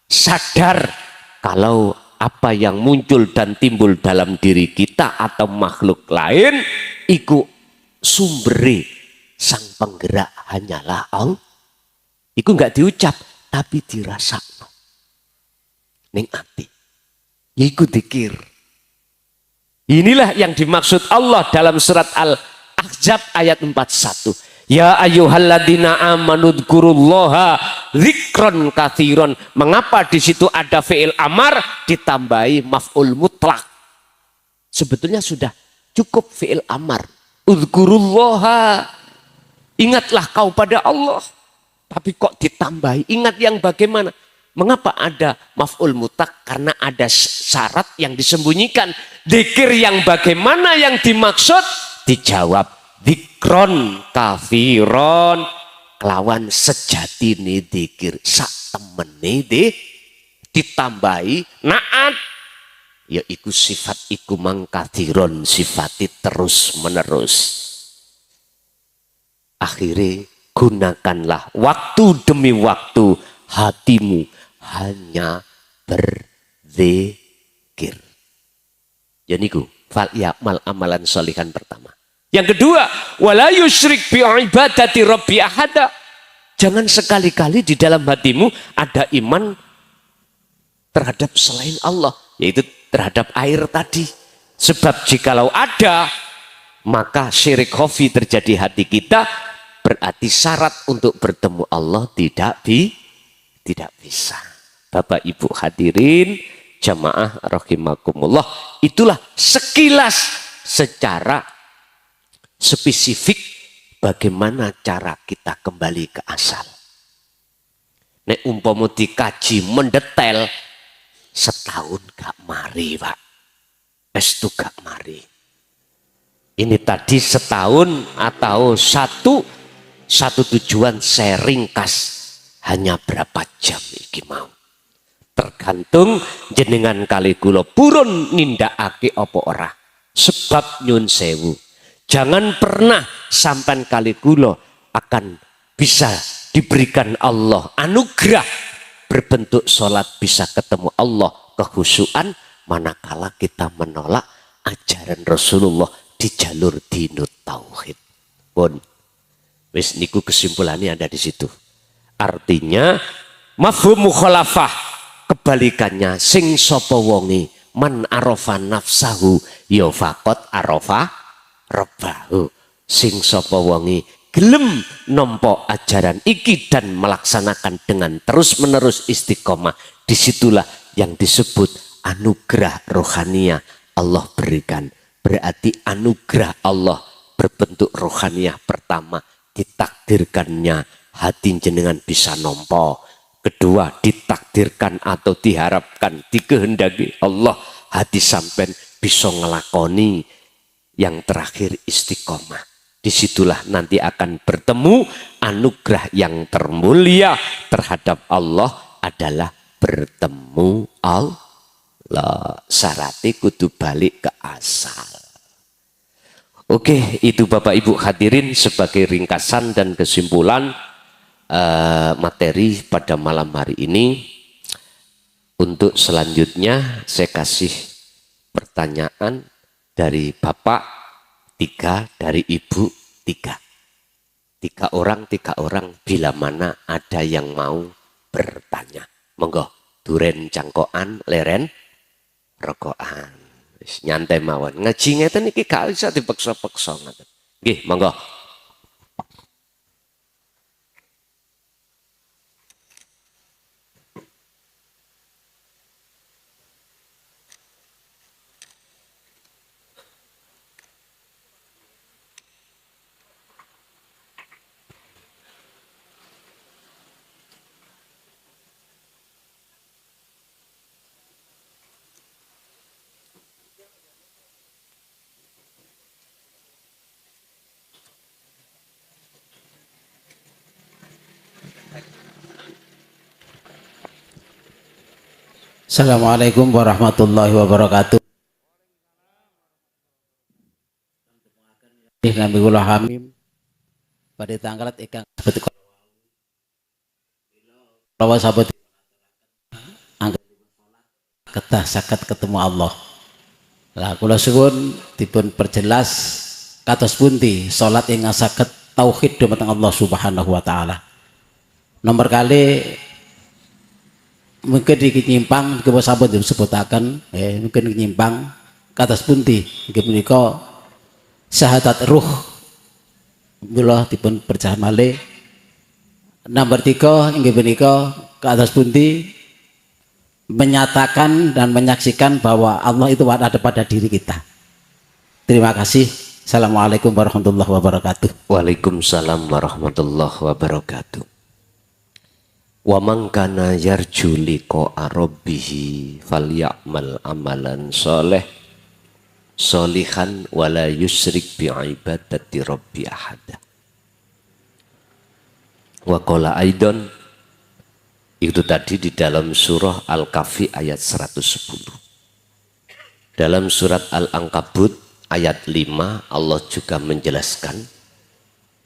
Sadar kalau apa yang muncul dan timbul dalam diri kita atau makhluk lain iku sumbere sang penggerak hanyalah Allah. Iku enggak diucap tapi dirasakno ning ati. Iku dzikir. Inilah yang dimaksud Allah dalam surat Al-Ahzab ayat 41. Ya ayyuhalladzina amanu dzkurullaha dzikron katsiron. Mengapa di situ ada fi'il amar ditambahi maf'ul mutlak? Sebetulnya sudah cukup fi'il amar. Udzkurullaha. Ingatlah kau pada Allah. Tapi kok ditambahi? Ingat yang bagaimana? Mengapa ada maf'ul mutlak? Karena ada syarat yang disembunyikan. Dzikir yang bagaimana yang dimaksud? Dijawab dzikron katsiron, kelawan sejati nih dzikir sak temene ditambahi naat, yaitu sifat iku mangkatsiron, sifati terus menerus. Akhirnya gunakanlah waktu demi waktu hatimu hanya berzikir. Janiku fal ya'mal amalan sholihan pertama. Yang kedua, wala yusyrik bi ibadati rabbi ahada. Jangan sekali-kali di dalam hatimu ada iman terhadap selain Allah, yaitu terhadap air tadi. Sebab jikalau ada, maka syirik khafi terjadi hati kita, berarti syarat untuk bertemu Allah tidak bisa. Bapak Ibu hadirin jamaah rahimakumullah, itulah sekilas secara spesifik bagaimana cara kita kembali ke asal. Nek umpama dikaji mendetail setahun gak mari Pak. Estu gak mari. Ini tadi setahun atau satu tujuan saya ringkas hanya berapa jam iki mau. Tergantung jenengan kali kula purun nindakake apa ora. Sebab nyun sewu. Jangan pernah sampan kali kula akan bisa diberikan Allah anugerah berbentuk sholat bisa ketemu Allah kehusuan manakala kita menolak ajaran Rasulullah di jalur dinut tauhid. Pun wis niku kesimpulannya ada di situ. Artinya mafhum mukhalafah kebalikannya sing sapa wonge man arafa nafsahu ya faqat arafa Rabbahu. Sing sapa wonge gelem nampa ajaran iki dan melaksanakan dengan terus menerus istiqomah, disitulah yang disebut anugerah rohaniah Allah berikan. Berarti anugerah Allah berbentuk rohaniah pertama ditakdirkannya hati jenengan bisa nampa. Kedua ditakdirkan atau diharapkan dikehendaki Allah hati sampean bisa ngelakoni. Yang terakhir istiqomah. Disitulah nanti akan bertemu anugerah yang termulia terhadap Allah adalah bertemu Allah. Syaratnya kudu balik ke asal. Oke, itu Bapak Ibu hadirin sebagai ringkasan dan kesimpulan materi pada malam hari ini. Untuk selanjutnya saya kasih pertanyaan dari Bapak 3, dari Ibu 3. 3 orang bila mana ada yang mau bertanya. Monggo, duren cangkokan, leren rokokan. Nyantai mawon. Ngaji ngeten iki gak bisa dipeksa-peksa ngoten. Nggih, monggo. Assalamualaikum warahmatullahi wabarakatuh. Nabi kula hamim pada tanggal ikan seperti kalau sahabat angkat ketah sakat ketemu Allah. Lah kula suwun dipun perjelas kados pundi salat ingkang saged tauhid dumateng Allah Subhanahu wa taala. Nomor kali mungkin iki nyimpang kula sahabat disebutaken mungkin nyimpang kados pundi nggih menika syahadat ruh kula dipun percaya malih. Nomor 3 inggih menika kados pundi menyatakan dan menyaksikan bahwa Allah itu ada pada diri kita. Terima kasih. Assalamualaikum warahmatullahi wabarakatuh. Waalaikumsalam warahmatullahi wabarakatuh. Wa man kana yarju liqa'a rabbih falyamal amalan sholih sholihan wala yusyrik bi ibadati rabbi ahada. Wa qala aidan, itu tadi di dalam surah Al-Kahfi ayat 110. Dalam surat Al-Ankabut ayat 5 Allah juga menjelaskan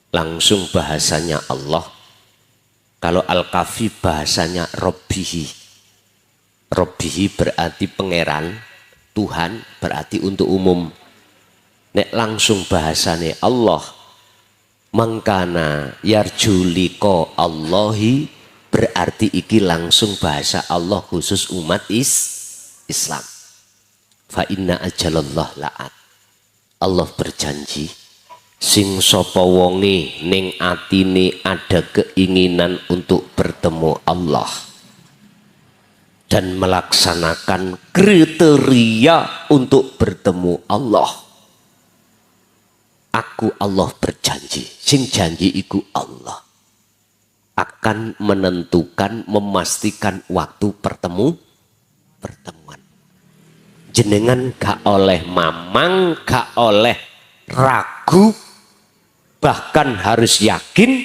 langsung bahasanya Allah. Kalau Al-Kahfi bahasanya Rabbihi. Rabbihi berarti pangeran, Tuhan berarti untuk umum. Nek langsung bahasane Allah, mangkana yarju liqa Allahi, berarti iki langsung bahasa Allah khusus umat Islam. Fa inna ajalallah la'at. Allah berjanji sing sapa wonge ning atine ada keinginan untuk bertemu Allah dan melaksanakan kriteria untuk bertemu Allah, aku Allah berjanji, sing janji iku Allah akan menentukan, memastikan waktu pertemuan. Jenengan gak oleh mamang, gak oleh ragu, bahkan harus yakin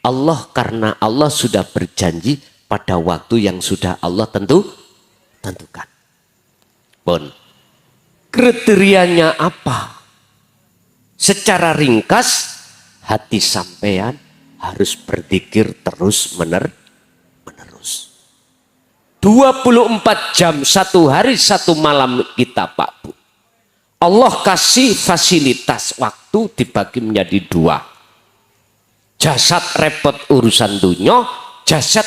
Allah, karena Allah sudah berjanji pada waktu yang sudah Allah tentukan. Pun kriterianya apa? Secara ringkas, hati sampean harus berzikir terus menerus. 24 jam, 1 hari 1 malam kita Pak Bu. Allah kasih fasilitas waktu dibagi menjadi 2. Jasad repot urusan dunia, jasad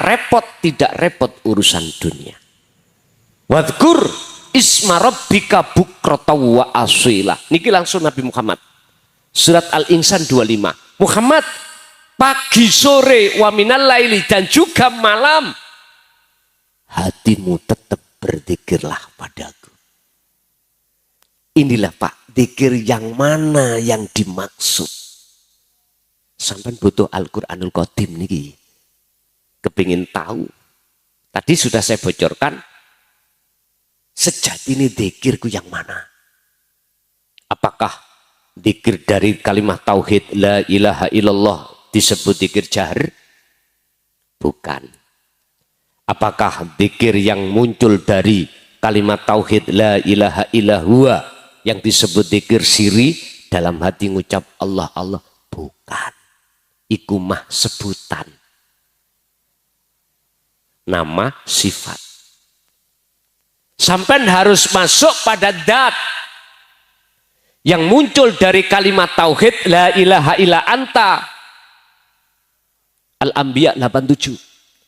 repot tidak repot urusan dunia. Wadhkur isma rabbika bukrata wa asila. Niki langsung Nabi Muhammad. Surat Al-Insan 25. Muhammad, pagi sore wa minal laili, dan juga malam, hatimu tetap berzikirlah padaku. Inilah Pak, zikir yang mana yang dimaksud? Sampai butuh Al-Quranul Qadim niki. Kepingin tahu. Tadi sudah saya bocorkan. Sejati ini zikirku yang mana? Apakah zikir dari kalimat tauhid la ilaha illallah disebut zikir jahar? Bukan. Apakah zikir yang muncul dari kalimat tauhid la ilaha illallah yang disebut zikir siri dalam hati ngucap Allah Allah? Bukan. Iku mah sebutan. Nama sifat. Sampai harus masuk pada dat yang muncul dari kalimat tauhid la ilaha illa anta. Al-Anbiya 87.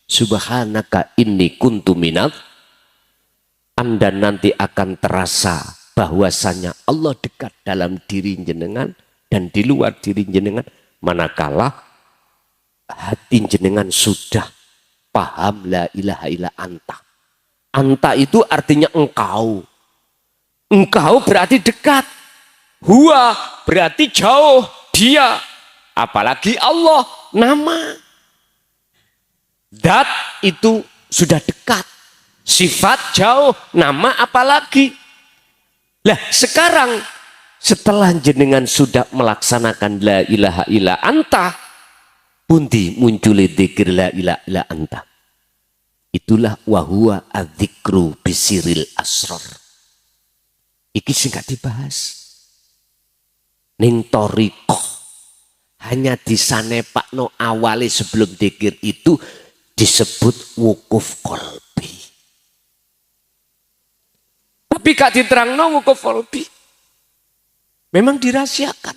Subhanaka inni kuntu minadz. Anda nanti akan terasa bahwasanya Allah dekat dalam diri jenengan dan di luar diri jenengan manakala hati jenengan sudah paham la ilaha illa anta. Anta itu artinya engkau. Engkau berarti dekat. Huwa berarti jauh, dia. Apalagi Allah, nama. Dat itu sudah dekat. Sifat jauh, nama apalagi. Lah sekarang setelah jenengan sudah melaksanakan la ilaha illa anta, pundi muncul dzikir la ilaha illa anta. Itulah wahwa adzikru bisiril asror. Iki sing gak dibahas. Ning torikoh hanya disanepakno awale sebelum dzikir itu disebut wukuf kolbi. Tapi gak diterangno wukuf kolbi. Memang dirahasiakan.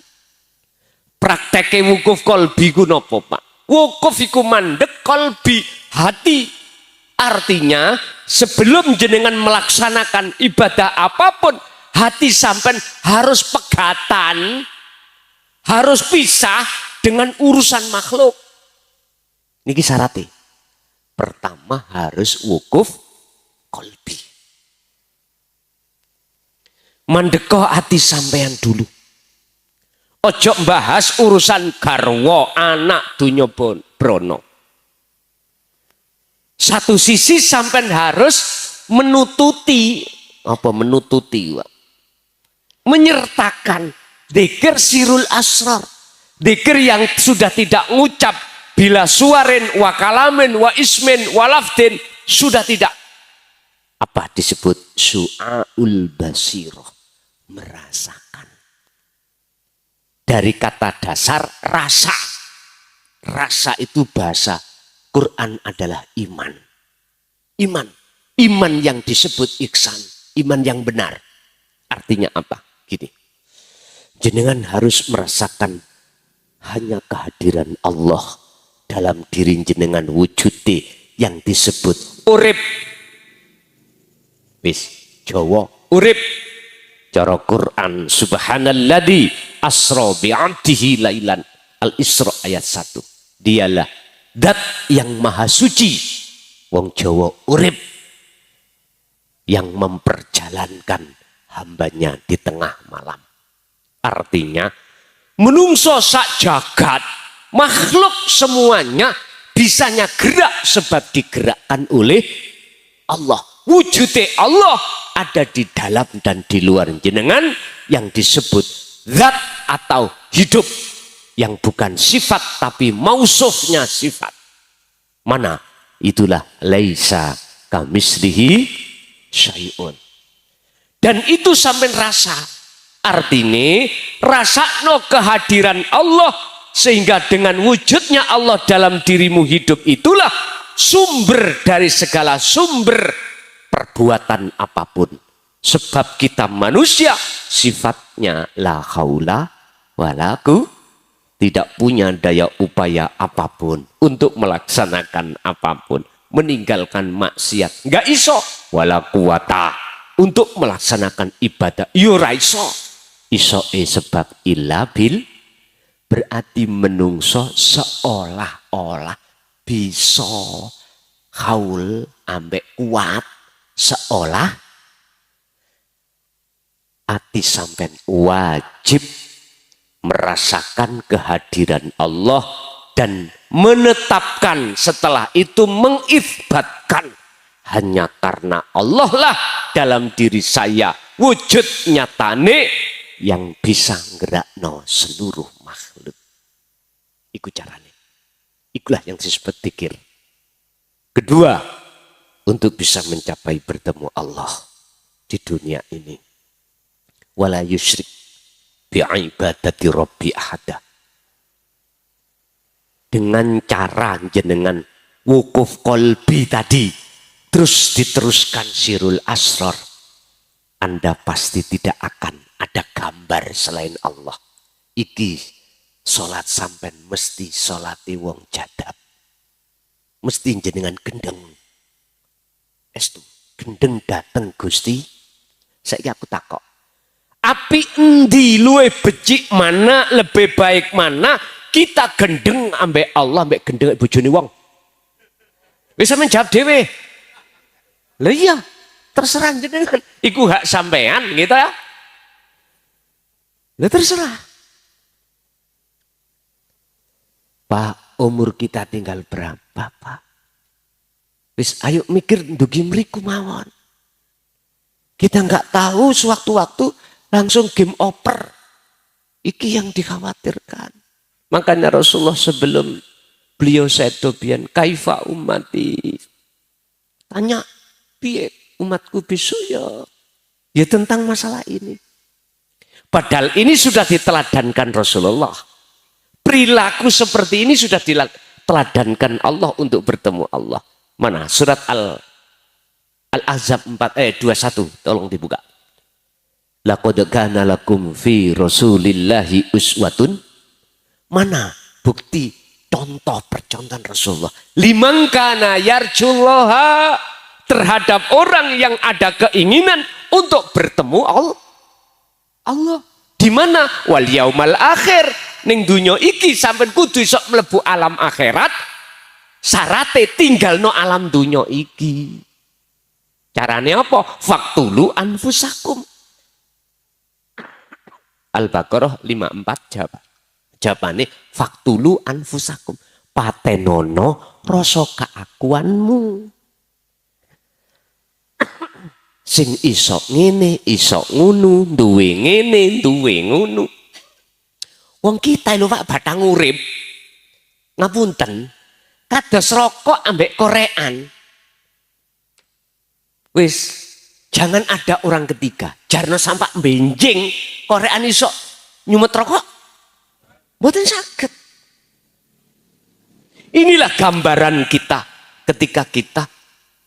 Prakteknya wukuf kolbi ku nopo Pak? Wukuf iku mandek kolbi hati. Artinya sebelum jenengan melaksanakan ibadah apapun, hati sampean harus pegatan, harus pisah dengan urusan makhluk. Niki syaratnya. Pertama harus wukuf kolbi. Mendeko hati sampean dulu. Ojo bahas urusan garwa anak dunya brono. Satu sisi sampean harus menututi Pak? Menyertakan dzikir sirul asrar. Dzikir yang sudah tidak ngucap bila suarin wa kalamin wa ismin wa lafdin, sudah tidak. Apa disebut su'aul basiroh, merasakan. Dari kata dasar rasa. Rasa itu bahasa Quran adalah iman. Iman yang disebut ihsan, iman yang benar. Artinya apa? Gini. Jenengan harus merasakan hanya kehadiran Allah dalam diri jenengan wujudi yang disebut urip. Wis Jawa urip. Cara Quran subhanalladzi asra bi'abdihi lailan. Al-Isra ayat 1. Dialah Dat yang maha suci. Wong Jawa urip, yang memperjalankan hambanya di tengah malam. Artinya menungso sak jagat, makhluk semuanya bisanya gerak sebab digerakkan oleh Allah. Wujudnya Allah ada di dalam dan di luar jenengan yang disebut zat atau hidup. Yang bukan sifat tapi mausufnya sifat. Mana? Itulah laisa kamislihi syai'un. Dan itu sampai rasa. Artinya rasakno kehadiran Allah sehingga dengan wujudnya Allah dalam dirimu hidup itulah sumber dari segala sumber perbuatan apapun. Sebab kita manusia sifatnya la haula wala quwwata, tidak punya daya upaya apapun untuk melaksanakan apapun, meninggalkan maksiat nggak iso, wala quwata untuk melaksanakan ibadah yo ra iso. Sebab illa bil, berarti menungso seolah-olah bisa haul ambek kuat, seolah ati sampean wajib merasakan kehadiran Allah dan menetapkan setelah itu mengisbatkan hanya karena Allah lah dalam diri saya wujud nyatane yang bisa ngerakno seluruh makhluk. Iku carane. Ikulah yang disebut dzikir. Kedua, untuk bisa mencapai bertemu Allah di dunia ini. Wala yusyrik bi'ibadati rabbi ahada. Dengan cara jenengan wukuf kolbi tadi terus diteruskan sirul asrar, Anda pasti tidak akan ada gambar selain Allah. Iki salat sampean mesti salate wong jadab, mesti jenengan gendeng. Estu gendeng dateng Gusti. Saiki aku takok, api endi luwe becik mana, lebih baik mana, kita gendeng ambek Allah ambek gendeng ambek bojone wong? Bisa menjawab dhewe. Lah iya, terserah jenengan. Iku hak sampean gitu ya. Lah terserah. Pak, umur kita tinggal berapa, Pak? Wis ayo mikir ndugi mriku mawon. Kita nggak tahu sewaktu-waktu langsung game over. Iki yang dikhawatirkan. Makanya Rasulullah sebelum beliau sedo biyen kaifa ummati. Tanya, piye umatku besok ya tentang masalah ini. Padahal ini sudah diteladankan Rasulullah. Perilaku seperti ini sudah diteladankan Allah untuk bertemu Allah. Mana? Surat Al-Ahzab 4 ayat 21. Tolong dibuka. Laqad kana lakum fi Rasulillahi uswatun. Mana bukti contoh percontohan Rasulullah? Liman kana yarjullaha, terhadap orang yang ada keinginan untuk bertemu Allah. Di mana? Wal yaumal akhir, ning dunya iki sampean kudu iso mlebu alam akhirat. Syarate tinggalno alam dunya iki. Carane apa? Faktulu anfusakum. Al-Baqarah 54 jawab. Jawabane faktulu anfusakum. Patenono rasa keakuanmu. Sing iso ngene, iso ngunu, duwe ngene, duwe ngunu. Wong kita lho Pak batang urip. Ngapunten, kados rokok ambek korean. Wis, jangan ada orang ketiga. Jarno sampak benjing, korean iso nyumet rokok. Mboten saged. Inilah gambaran kita ketika kita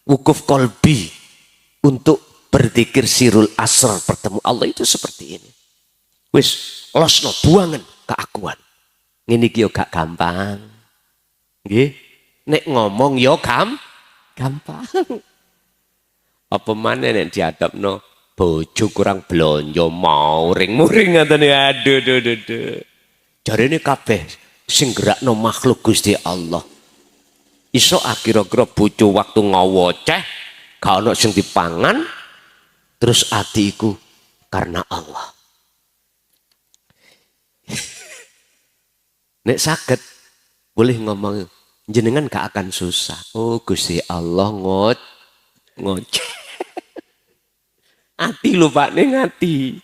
wukuf kolbi untuk berzikir sirul asrar bertemu Allah itu seperti ini. Wis losno buangan keakuan. Ngene iki yo gak gampang. Nggih. Nek ngomong yo gampang. Apa maneh nek diadapno bojo kurang blonjo mauring-muring ngatene aduh. Jarene kabeh sing gerakno makhluk Gusti Allah. Iso kira-kira bojo waktu ngowoceh gak ono sing dipangan, terus atiku karena Allah. Nek saged boleh ngomong jenengan gak akan susah. Oh Gusti Allah ngoceh. Ati lho Pak, ning ati.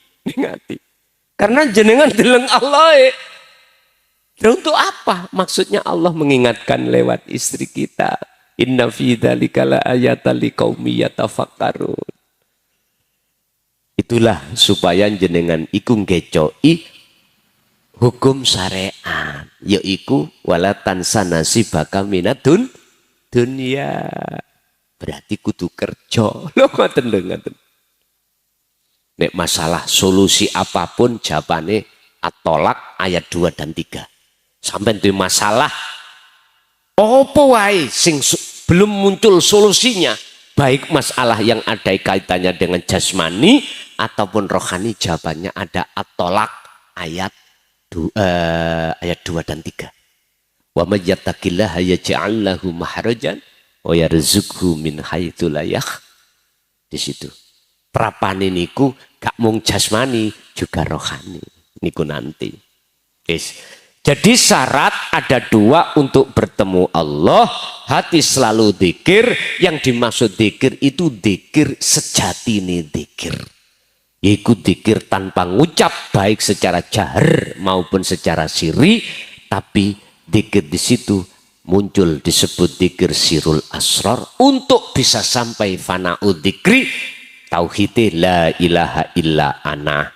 Karena jenengan deleng Allah. Dan untuk apa? Maksudnya Allah mengingatkan lewat istri kita. Inna fi dzalika la ayatan liqaumi yatafakkarun. Itulah supaya jenengan iku ngecoi hukum syariat, yaiku wala tansa nasibaka minadun dunya. Berarti kudu kerja. Lho ngoten lho ngoten. Nek masalah solusi apapun jawabane At-Tolak ayat 2 dan 3. Sampai itu masalah apa wae sing belum muncul solusinya, baik masalah yang ada kaitannya dengan jasmani ataupun rohani, jawabannya ada At-Tolak ayat 2 dan 3. Wa may yattaqillaha yaj'al lahu mahrajan wa yarzuqhu min haitsu la yahtasib. Di situ. Prapane niku gak mung jasmani juga rohani. Niku nanti. Yes. Jadi syarat ada 2 untuk bertemu Allah. Hati selalu dzikir. Yang dimaksud dzikir itu dzikir sejati nih dzikir. Yaitu dzikir tanpa ngucap, baik secara jahar maupun secara siri. Tapi dzikir di situ muncul disebut dzikir sirul asrar. Untuk bisa sampai fana'ud dzikri, tauhidnya la ilaha illa ana.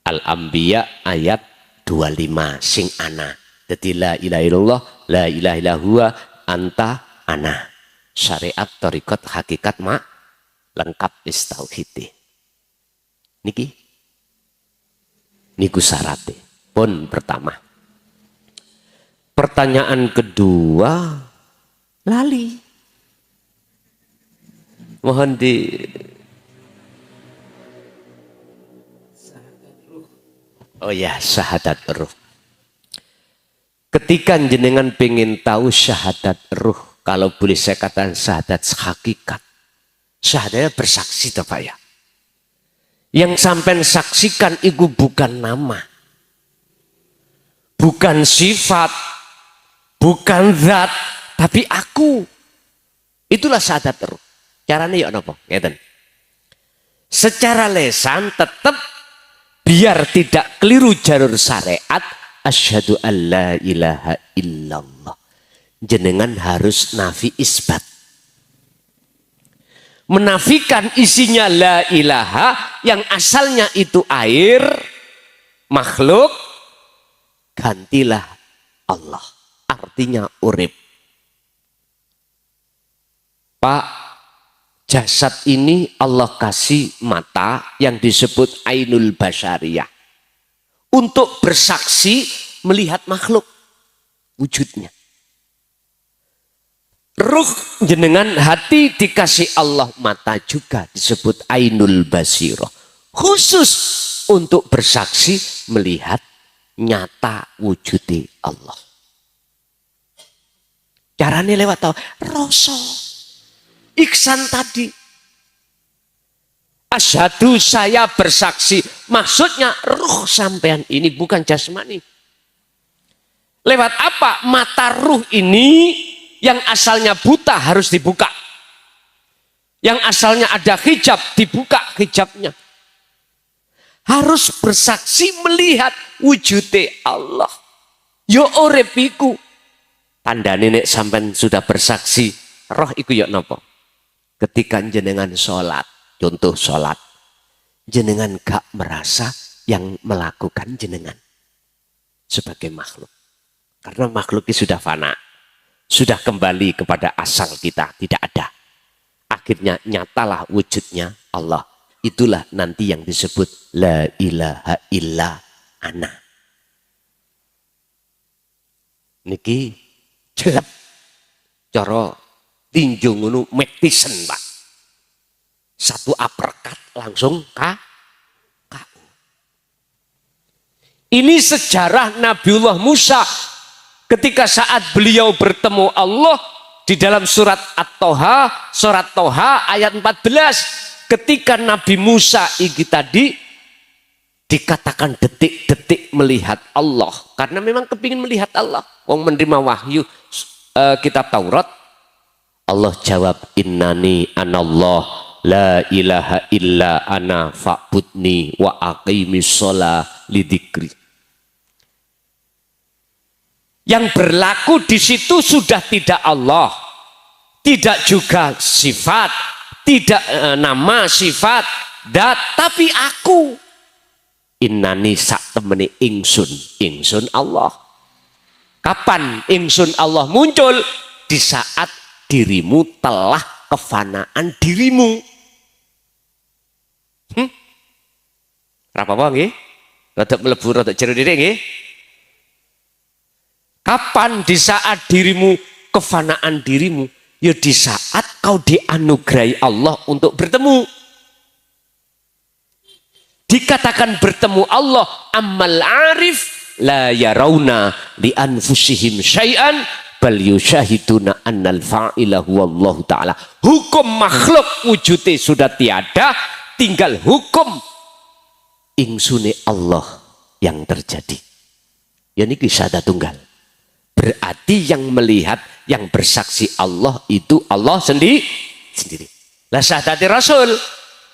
Al-Anbiya ayat 25 sing ana. Jadi la ilaha illallah, la ilaha illallah anta ana. Syariat tariqat hakikat lengkap is tauhid. Niku syaratnya. Pun pertama. Pertanyaan kedua lali. Mohon di oh ya, syahadat ruh. Ketika jenengan pengen tahu syahadat ruh, kalau boleh saya katakan syahadat hakikat. Syahadatnya bersaksi toh Pak ya. Yang sampai saksikan itu bukan nama. Bukan sifat. Bukan zat. Tapi aku. Itulah syahadat ruh. Caranya ya apa? Ngeten. Secara lesan tetap biar tidak keliru jalur syariat, asyhadu alla ilaha illallah. Jenengan harus nafi isbat. menafikan isinya la ilaha yang asalnya itu air, makhluk, gantilah Allah. Artinya urip. Pak, jasad ini Allah kasih mata yang disebut ainul basyariyah. Untuk bersaksi melihat makhluk wujudnya. Ruh jenengan hati dikasih Allah mata juga disebut ainul basirah. Khusus untuk bersaksi melihat nyata wujudi Allah. Caranya lewat tahu rasa. Iksan tadi. Asyhadu saya bersaksi. Maksudnya ruh sampean ini bukan jasmani. Lewat apa? Mata ruh ini yang asalnya buta harus dibuka. Yang asalnya ada hijab, dibuka hijabnya. Harus bersaksi melihat wujudnya Allah. Yo orepiku. Tandane nek sampean sudah bersaksi, roh iku yo napa? Ketika jenengan sholat, contoh sholat, jenengan gak merasa yang melakukan jenengan sebagai makhluk. Karena makhluknya sudah fana. Sudah kembali kepada asal kita, tidak ada. Akhirnya nyatalah wujudnya Allah. Itulah nanti yang disebut la ilaha illa ana. Niki jelep cara tinju ngono metisen, Pak. Satu uppercut langsung KO. Ini sejarah Nabiullah Musa. Ketika saat beliau bertemu Allah di dalam surat At-Toha, surat Toha ayat 14, ketika Nabi Musa ini tadi dikatakan detik-detik melihat Allah, karena memang kepingin melihat Allah. Wong menerima wahyu kitab Taurat, Allah jawab innani anallah la ilaha illa ana fa'budni wa aqimis shalah lidzikri. Yang berlaku di situ sudah tidak Allah, tidak juga sifat, tidak nama sifat, tapi aku. Innani sak temene ingsun Allah. Kapan ingsun Allah muncul? Di saat dirimu telah kefanaan dirimu. Apa nggih? Rada mlebu rada jero dhewe nggih. Kapan? Di saat dirimu kefanaan dirimu, ya di saat kau dianugerahi Allah untuk bertemu. Dikatakan bertemu Allah, ammal arif la yarawna li anfusihim syai'an bal yusyahiduna annal fa'ila huwallahu ta'ala. Hukum makhluk wujudnya sudah tiada, tinggal hukum insune Allah yang terjadi. Ya niki syahadat tunggal. Berarti yang melihat, yang bersaksi Allah itu Allah sendiri. La syahadati Rasul.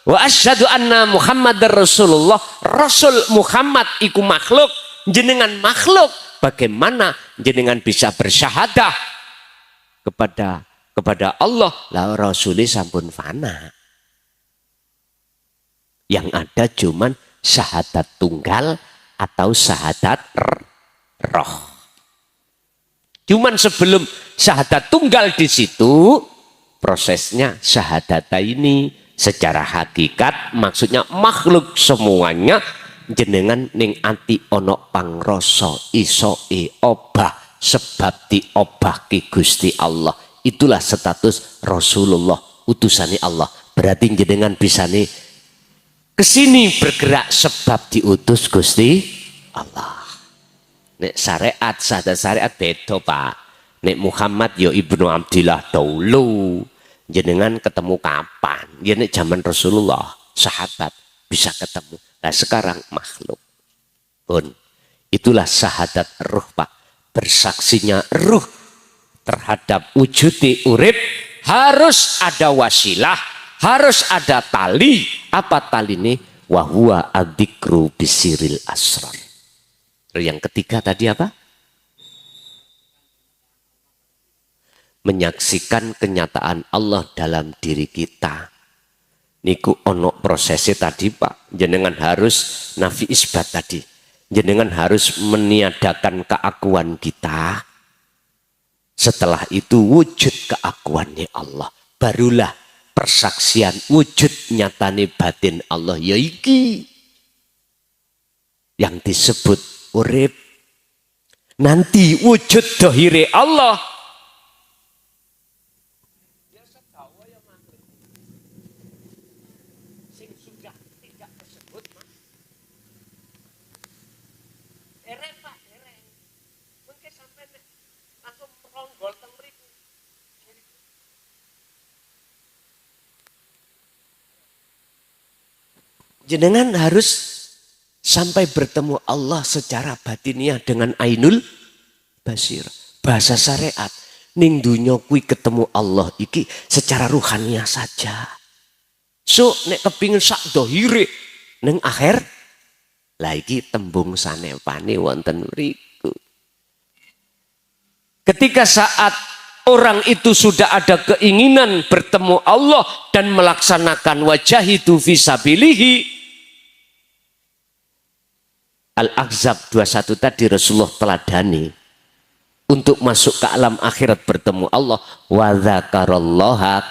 Wa asyhadu anna Muhammadar Rasulullah. Rasul Muhammad iku makhluk, jenengan makhluk. Bagaimana jenengan bisa bersyahadah kepada Allah? La Rasulnya sampun fana. Yang ada cuman syahadat tunggal atau syahadat roh. Cuman sebelum syahadat tunggal di situ, prosesnya syahadata ini secara hakikat maksudnya makhluk semuanya jenengan ning ati ono pangroso iso obah sebab diobah ki Gusti Allah. Itulah status Rasulullah, utusane Allah. Berarti jenengan bisa nih kesini bergerak sebab diutus Gusti Allah. Nek syariat, syahadat syariat beda, Pak. Nek Muhammad ya Ibnu Abdillah dahulu. Jenengan ketemu kapan? Ya nek zaman Rasulullah, sahabat bisa ketemu. Nah sekarang makhluk. Pun itulah syahadat ruh, Pak. Bersaksinya ruh terhadap wujudi urip harus ada wasilah, harus ada tali. Apa tali ini? Wahuwa adzikru bisiril asrar. Yang ketiga tadi apa? Menyaksikan kenyataan Allah dalam diri kita. niku ono prosesnya tadi Pak. Jenengan harus nafi isbat tadi. Jenengan harus meniadakan keakuan kita. Setelah itu wujud keakuannya Allah. Barulah persaksian wujud nyatane batin Allah. Ya iki yang disebut urip. Nanti wujud dohire Allah. Jenengan harus sampai bertemu Allah secara batiniah dengan ainul basir. Bahasa syariat. Ning dunya kui ketemu Allah iki secara ruhaniah saja. So nek kepingin sak dohire ning akhir lagi tembung sanepane wonten mriku. Ketika saat orang itu sudah ada keinginan bertemu Allah dan melaksanakan wajahidu fisabilihi. Al-Ahzab 21 tadi Rasulullah teladani untuk masuk ke alam akhirat bertemu Allah. Wa dzakarallaha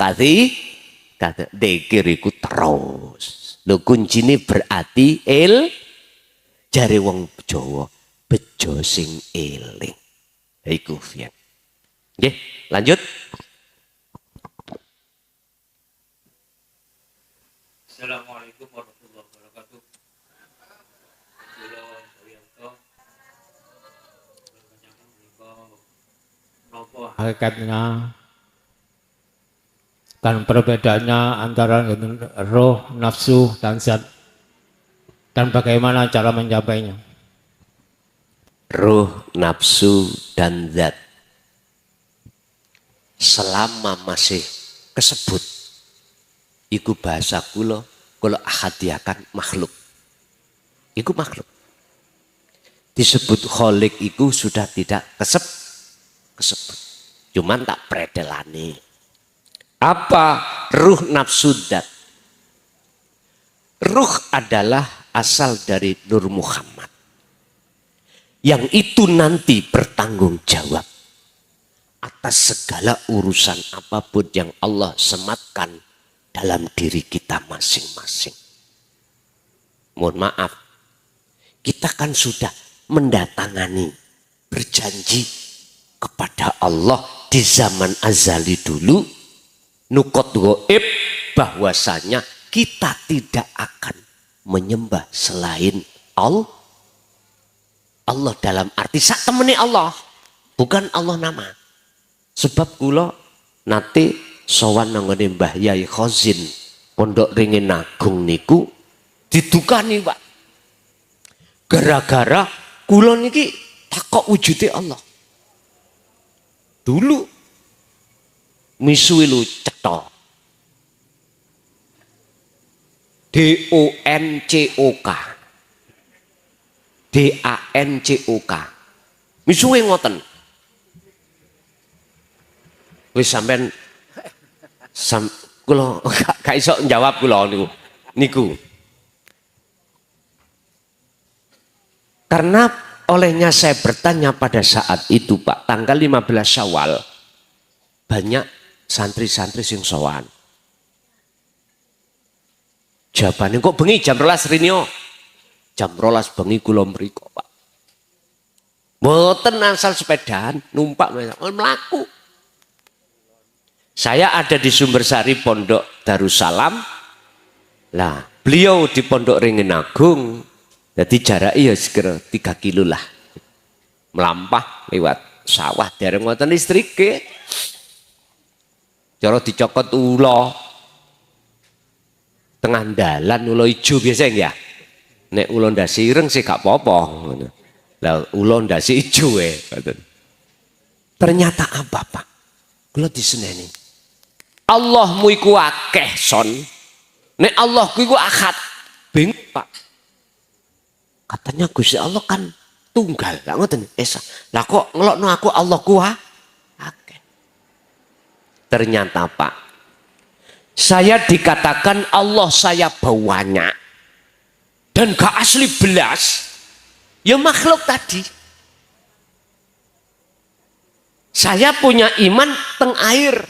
kata dzikiriku terus. Lho kuncine berarti jare wong Jawa bejo sing eling. Iku fian. Nggih, lanjut. Assalamualaikum warahmatullahi wabarakatuh. Hakikatnya dan perbedaannya antara roh, nafsu, dan zat, dan bagaimana cara mencampainya. Roh, nafsu, dan zat selama masih kesebut iku bahasa kula ahadiakan makhluk. Iku makhluk. Disebut kholik iku sudah tidak kesebut. Cuman tak predelane. Apa ruh nafsu zat? Ruh adalah asal dari Nur Muhammad. Yang itu nanti bertanggung jawab atas segala urusan apapun yang Allah sematkan dalam diri kita masing-masing. Mohon maaf, kita kan sudah mendatangani, berjanji kepada Allah di zaman azali dulu, nukot goib, bahwasanya kita tidak akan menyembah selain Allah. Allah dalam arti sak temene Allah, bukan Allah nama. Sebab kula nate sowan nanggone Mbah Yai Khazin Pondok Ringin Agung niku didukani Pak. Gara-gara kula niki takok wujude Allah. Dulu misuwi lu cetha. DONCOK. DANCOK. Misuwi ngoten. Wis sampean kula gak iso njawab kula niku. Karena olehnya saya bertanya pada saat itu Pak, tanggal 15 Syawal banyak santri-santri sing sowan. Jawabane kok bengi jam 12 rinyo. Jam 12 bengi kula mriko Pak. Mboten asal sepedaan, numpak mlaku. Saya ada di Sumbersari Pondok Darussalam. Lah, beliau di Pondok Ringin Agung. Jadi jarak ya sekitar 3 kilo lah. Melampah lewat sawah dereng wonten listrike. Cara dicokot ula. Tengah dalan ula ijo biasa ya. Nek ula ndasi ireng sih gak apa-apa. Lah ula ndasi ijo Ternyata apa Pak? Kula diseneni. Allahmu iku akeh son. Nek Allahku iku ahad. Bingung Pak. Katanya Gusti Allah kan tunggal. Lah ngoten esa. Lah kok ngelokno aku Allahku akeh. Ternyata Pak, Saya dikatakan Allah saya banyak dan gak asli belas, ya makhluk tadi. Saya punya iman teng air,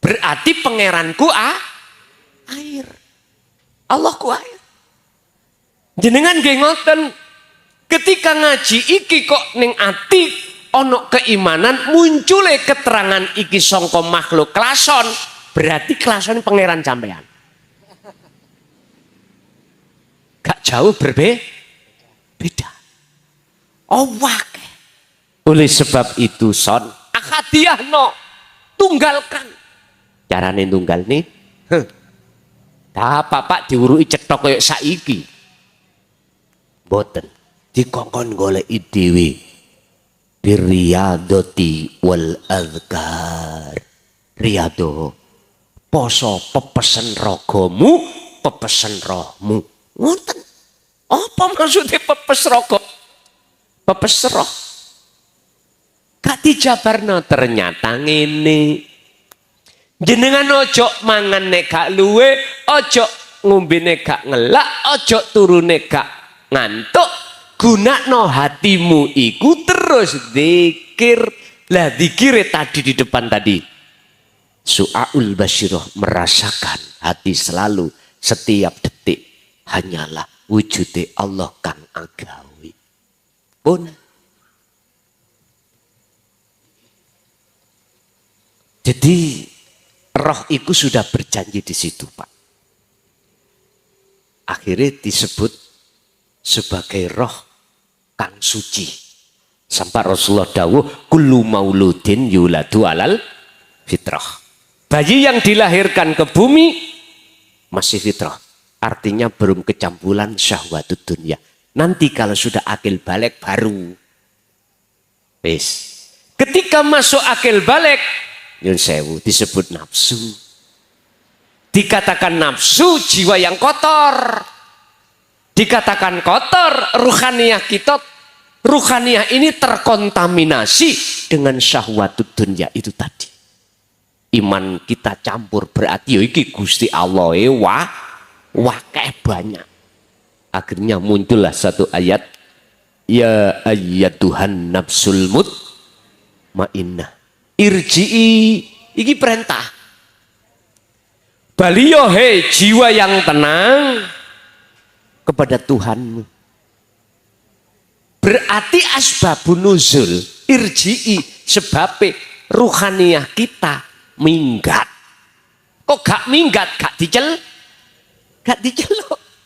berarti pangeranku air, Allahku air. Jenengan nggih ngoten, ketika ngaji iki kok ning ati ono keimanan, muncule keterangan iki sangka makhluk klason, berarti klason pangeran sampean. Gak jauh berbeda. Oh wake. Oleh sebab itu son akadiah no, tunggalkan. Carane tunggal nih, Pak diurui cetok kayak saiki. Boten dikongkon goleki dhewe biriyadati wal azkar. Riyado poso pepesen ragamu, pepesen rohmu. Ngoten. Apa maksudnya pepes rogo? Pepes roh. Gak dijabarno ternyata ngene. Jenengan ojo mangan nek gak luwe, ojo ngombene gak ngelak, ojo turune gak ngantuk, gunakno hatimu iku terus zikir. Lah zikire tadi di depan tadi Su'aul Basyiroh, merasakan hati selalu setiap detik hanyalah wujude Allah kang agawi pun. Jadi roh iku sudah berjanji di situ, Pak. Akhirnya disebut sebagai roh kang suci. Sampai Rasulullah dawuh, kullu mauludin yuladu alal fitrah. Bayi yang dilahirkan ke bumi masih fitrah. Artinya belum kecampuran syahwatut dunia. Nanti kalau sudah akil balik baru. Wis. Ketika masuk akil balik, nyun sewu disebut nafsu. Dikatakan nafsu jiwa yang kotor. Dikatakan kotor ruhaniyah kita. Ruhaniyah ini terkontaminasi dengan syahwatut dunia itu tadi. Iman kita campur berarti iki Gusti Allah wakeh banyak. Akhirnya muncullah satu ayat, ya ayyatuhan nafsul mutmainnah irji'i, iki perintah. Baliyo hei jiwa yang tenang kepada Tuhanmu. Berarti asbabun nuzul irji'i, sebabe ruhaniyah kita minggat. Kok gak minggat, gak diceluk,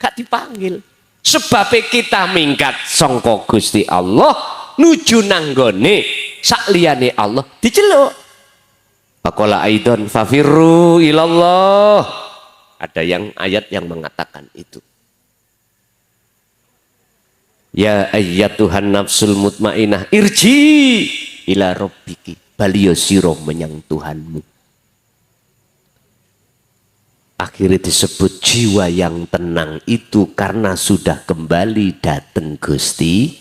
gak dipanggil. Sebab kita minggat sangka Gusti Allah nuju nanggone sakliyane Allah diceluk. Faqala aidon fafirru ilallah. Ada yang ayat yang mengatakan itu. Ya ayyatuhan nafsul mutmainnah irji ila rabbiki, baliyo sira menyang Tuhanmu. Akhirnya disebut jiwa yang tenang itu karena sudah kembali datang Gusti.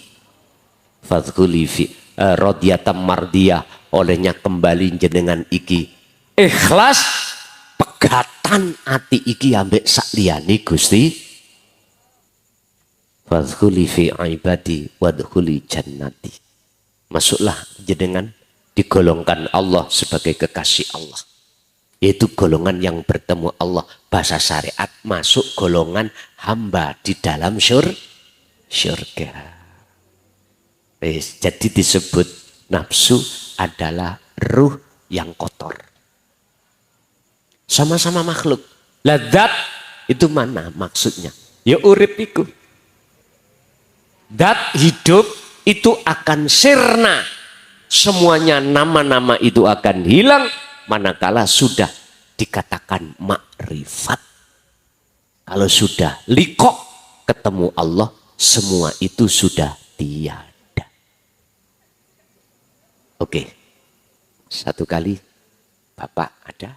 Fadkhuli fi radiyatan mardiyah, olehnya kembali jenengan iki ikhlas pegatan ati iki ambek sakliyane Gusti. Fadkhuli fi ibadi wadkhuli jannati. Masuklah jenengan digolongkan Allah sebagai kekasih Allah. Yaitu golongan yang bertemu Allah. Bahasa syariat masuk golongan hamba di dalam syurga. Jadi disebut nafsu adalah ruh yang kotor. Sama-sama makhluk. Ladat itu mana maksudnya? Ya urip iku. Dat hidup itu akan sirna. Semuanya nama-nama itu akan hilang. Manakala sudah dikatakan makrifat. Kalau sudah likok ketemu Allah, semua itu sudah tiada. Oke, satu kali Bapak ada?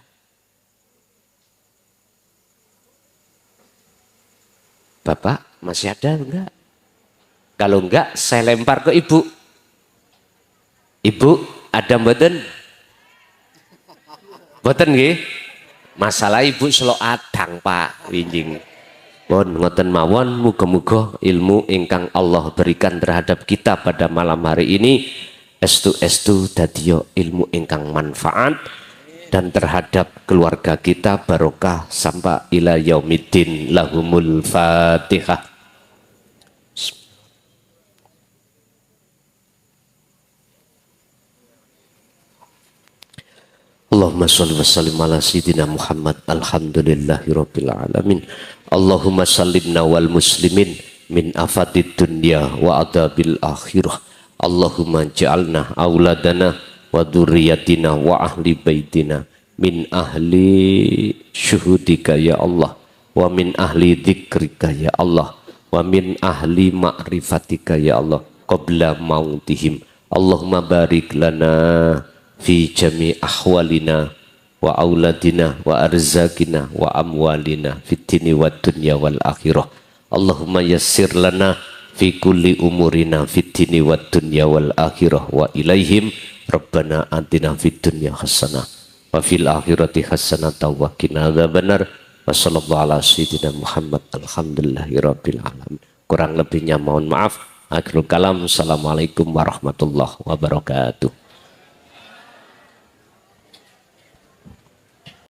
Bapak masih ada enggak? Kalau enggak saya lempar ke Ibu. Ibu ada mboten? Mboten nggih? Masalah ibu selok adang Pak winjing. Pun ngoten mawon, muga-muga ilmu ingkang Allah berikan terhadap kita pada malam hari ini estu dadiyo ilmu ingkang manfaat dan terhadap keluarga kita barokah sampai ila yaumiddin. Lahumul Fatihah. Allahumma sholli wa sallim ala sayyidina Muhammad. Alhamdulillahirabbil alamin. Allahumma sallimna wal muslimin min afadid dunya wa adabil akhirah. Allahumma ja'alna auladana wa dzurriyyatina wa ahli baitina min ahli syuhudika ya Allah, wa min ahli dzikrika ya Allah, wa min ahli ma'rifatika ya Allah qabla mautihim. Allahumma barik lana fi jami ahwalina wa auladina wa arzakina wa amwalina fit dini wad dunya wal akhirah. Allahumma yassir lana fi kulli umurina fit dini wad dunya wal akhirah wa ilaihim. Rabbana atina fid dunya hasanah wa fil akhirati hasanah wa qina adzabannar. Wa sallallahu ala sayyidina Muhammad. Alhamdulillahirabbil alamin. Kurang lebihnya mohon maaf. Akhirul kalam. Assalamualaikum warahmatullahi wabarakatuh.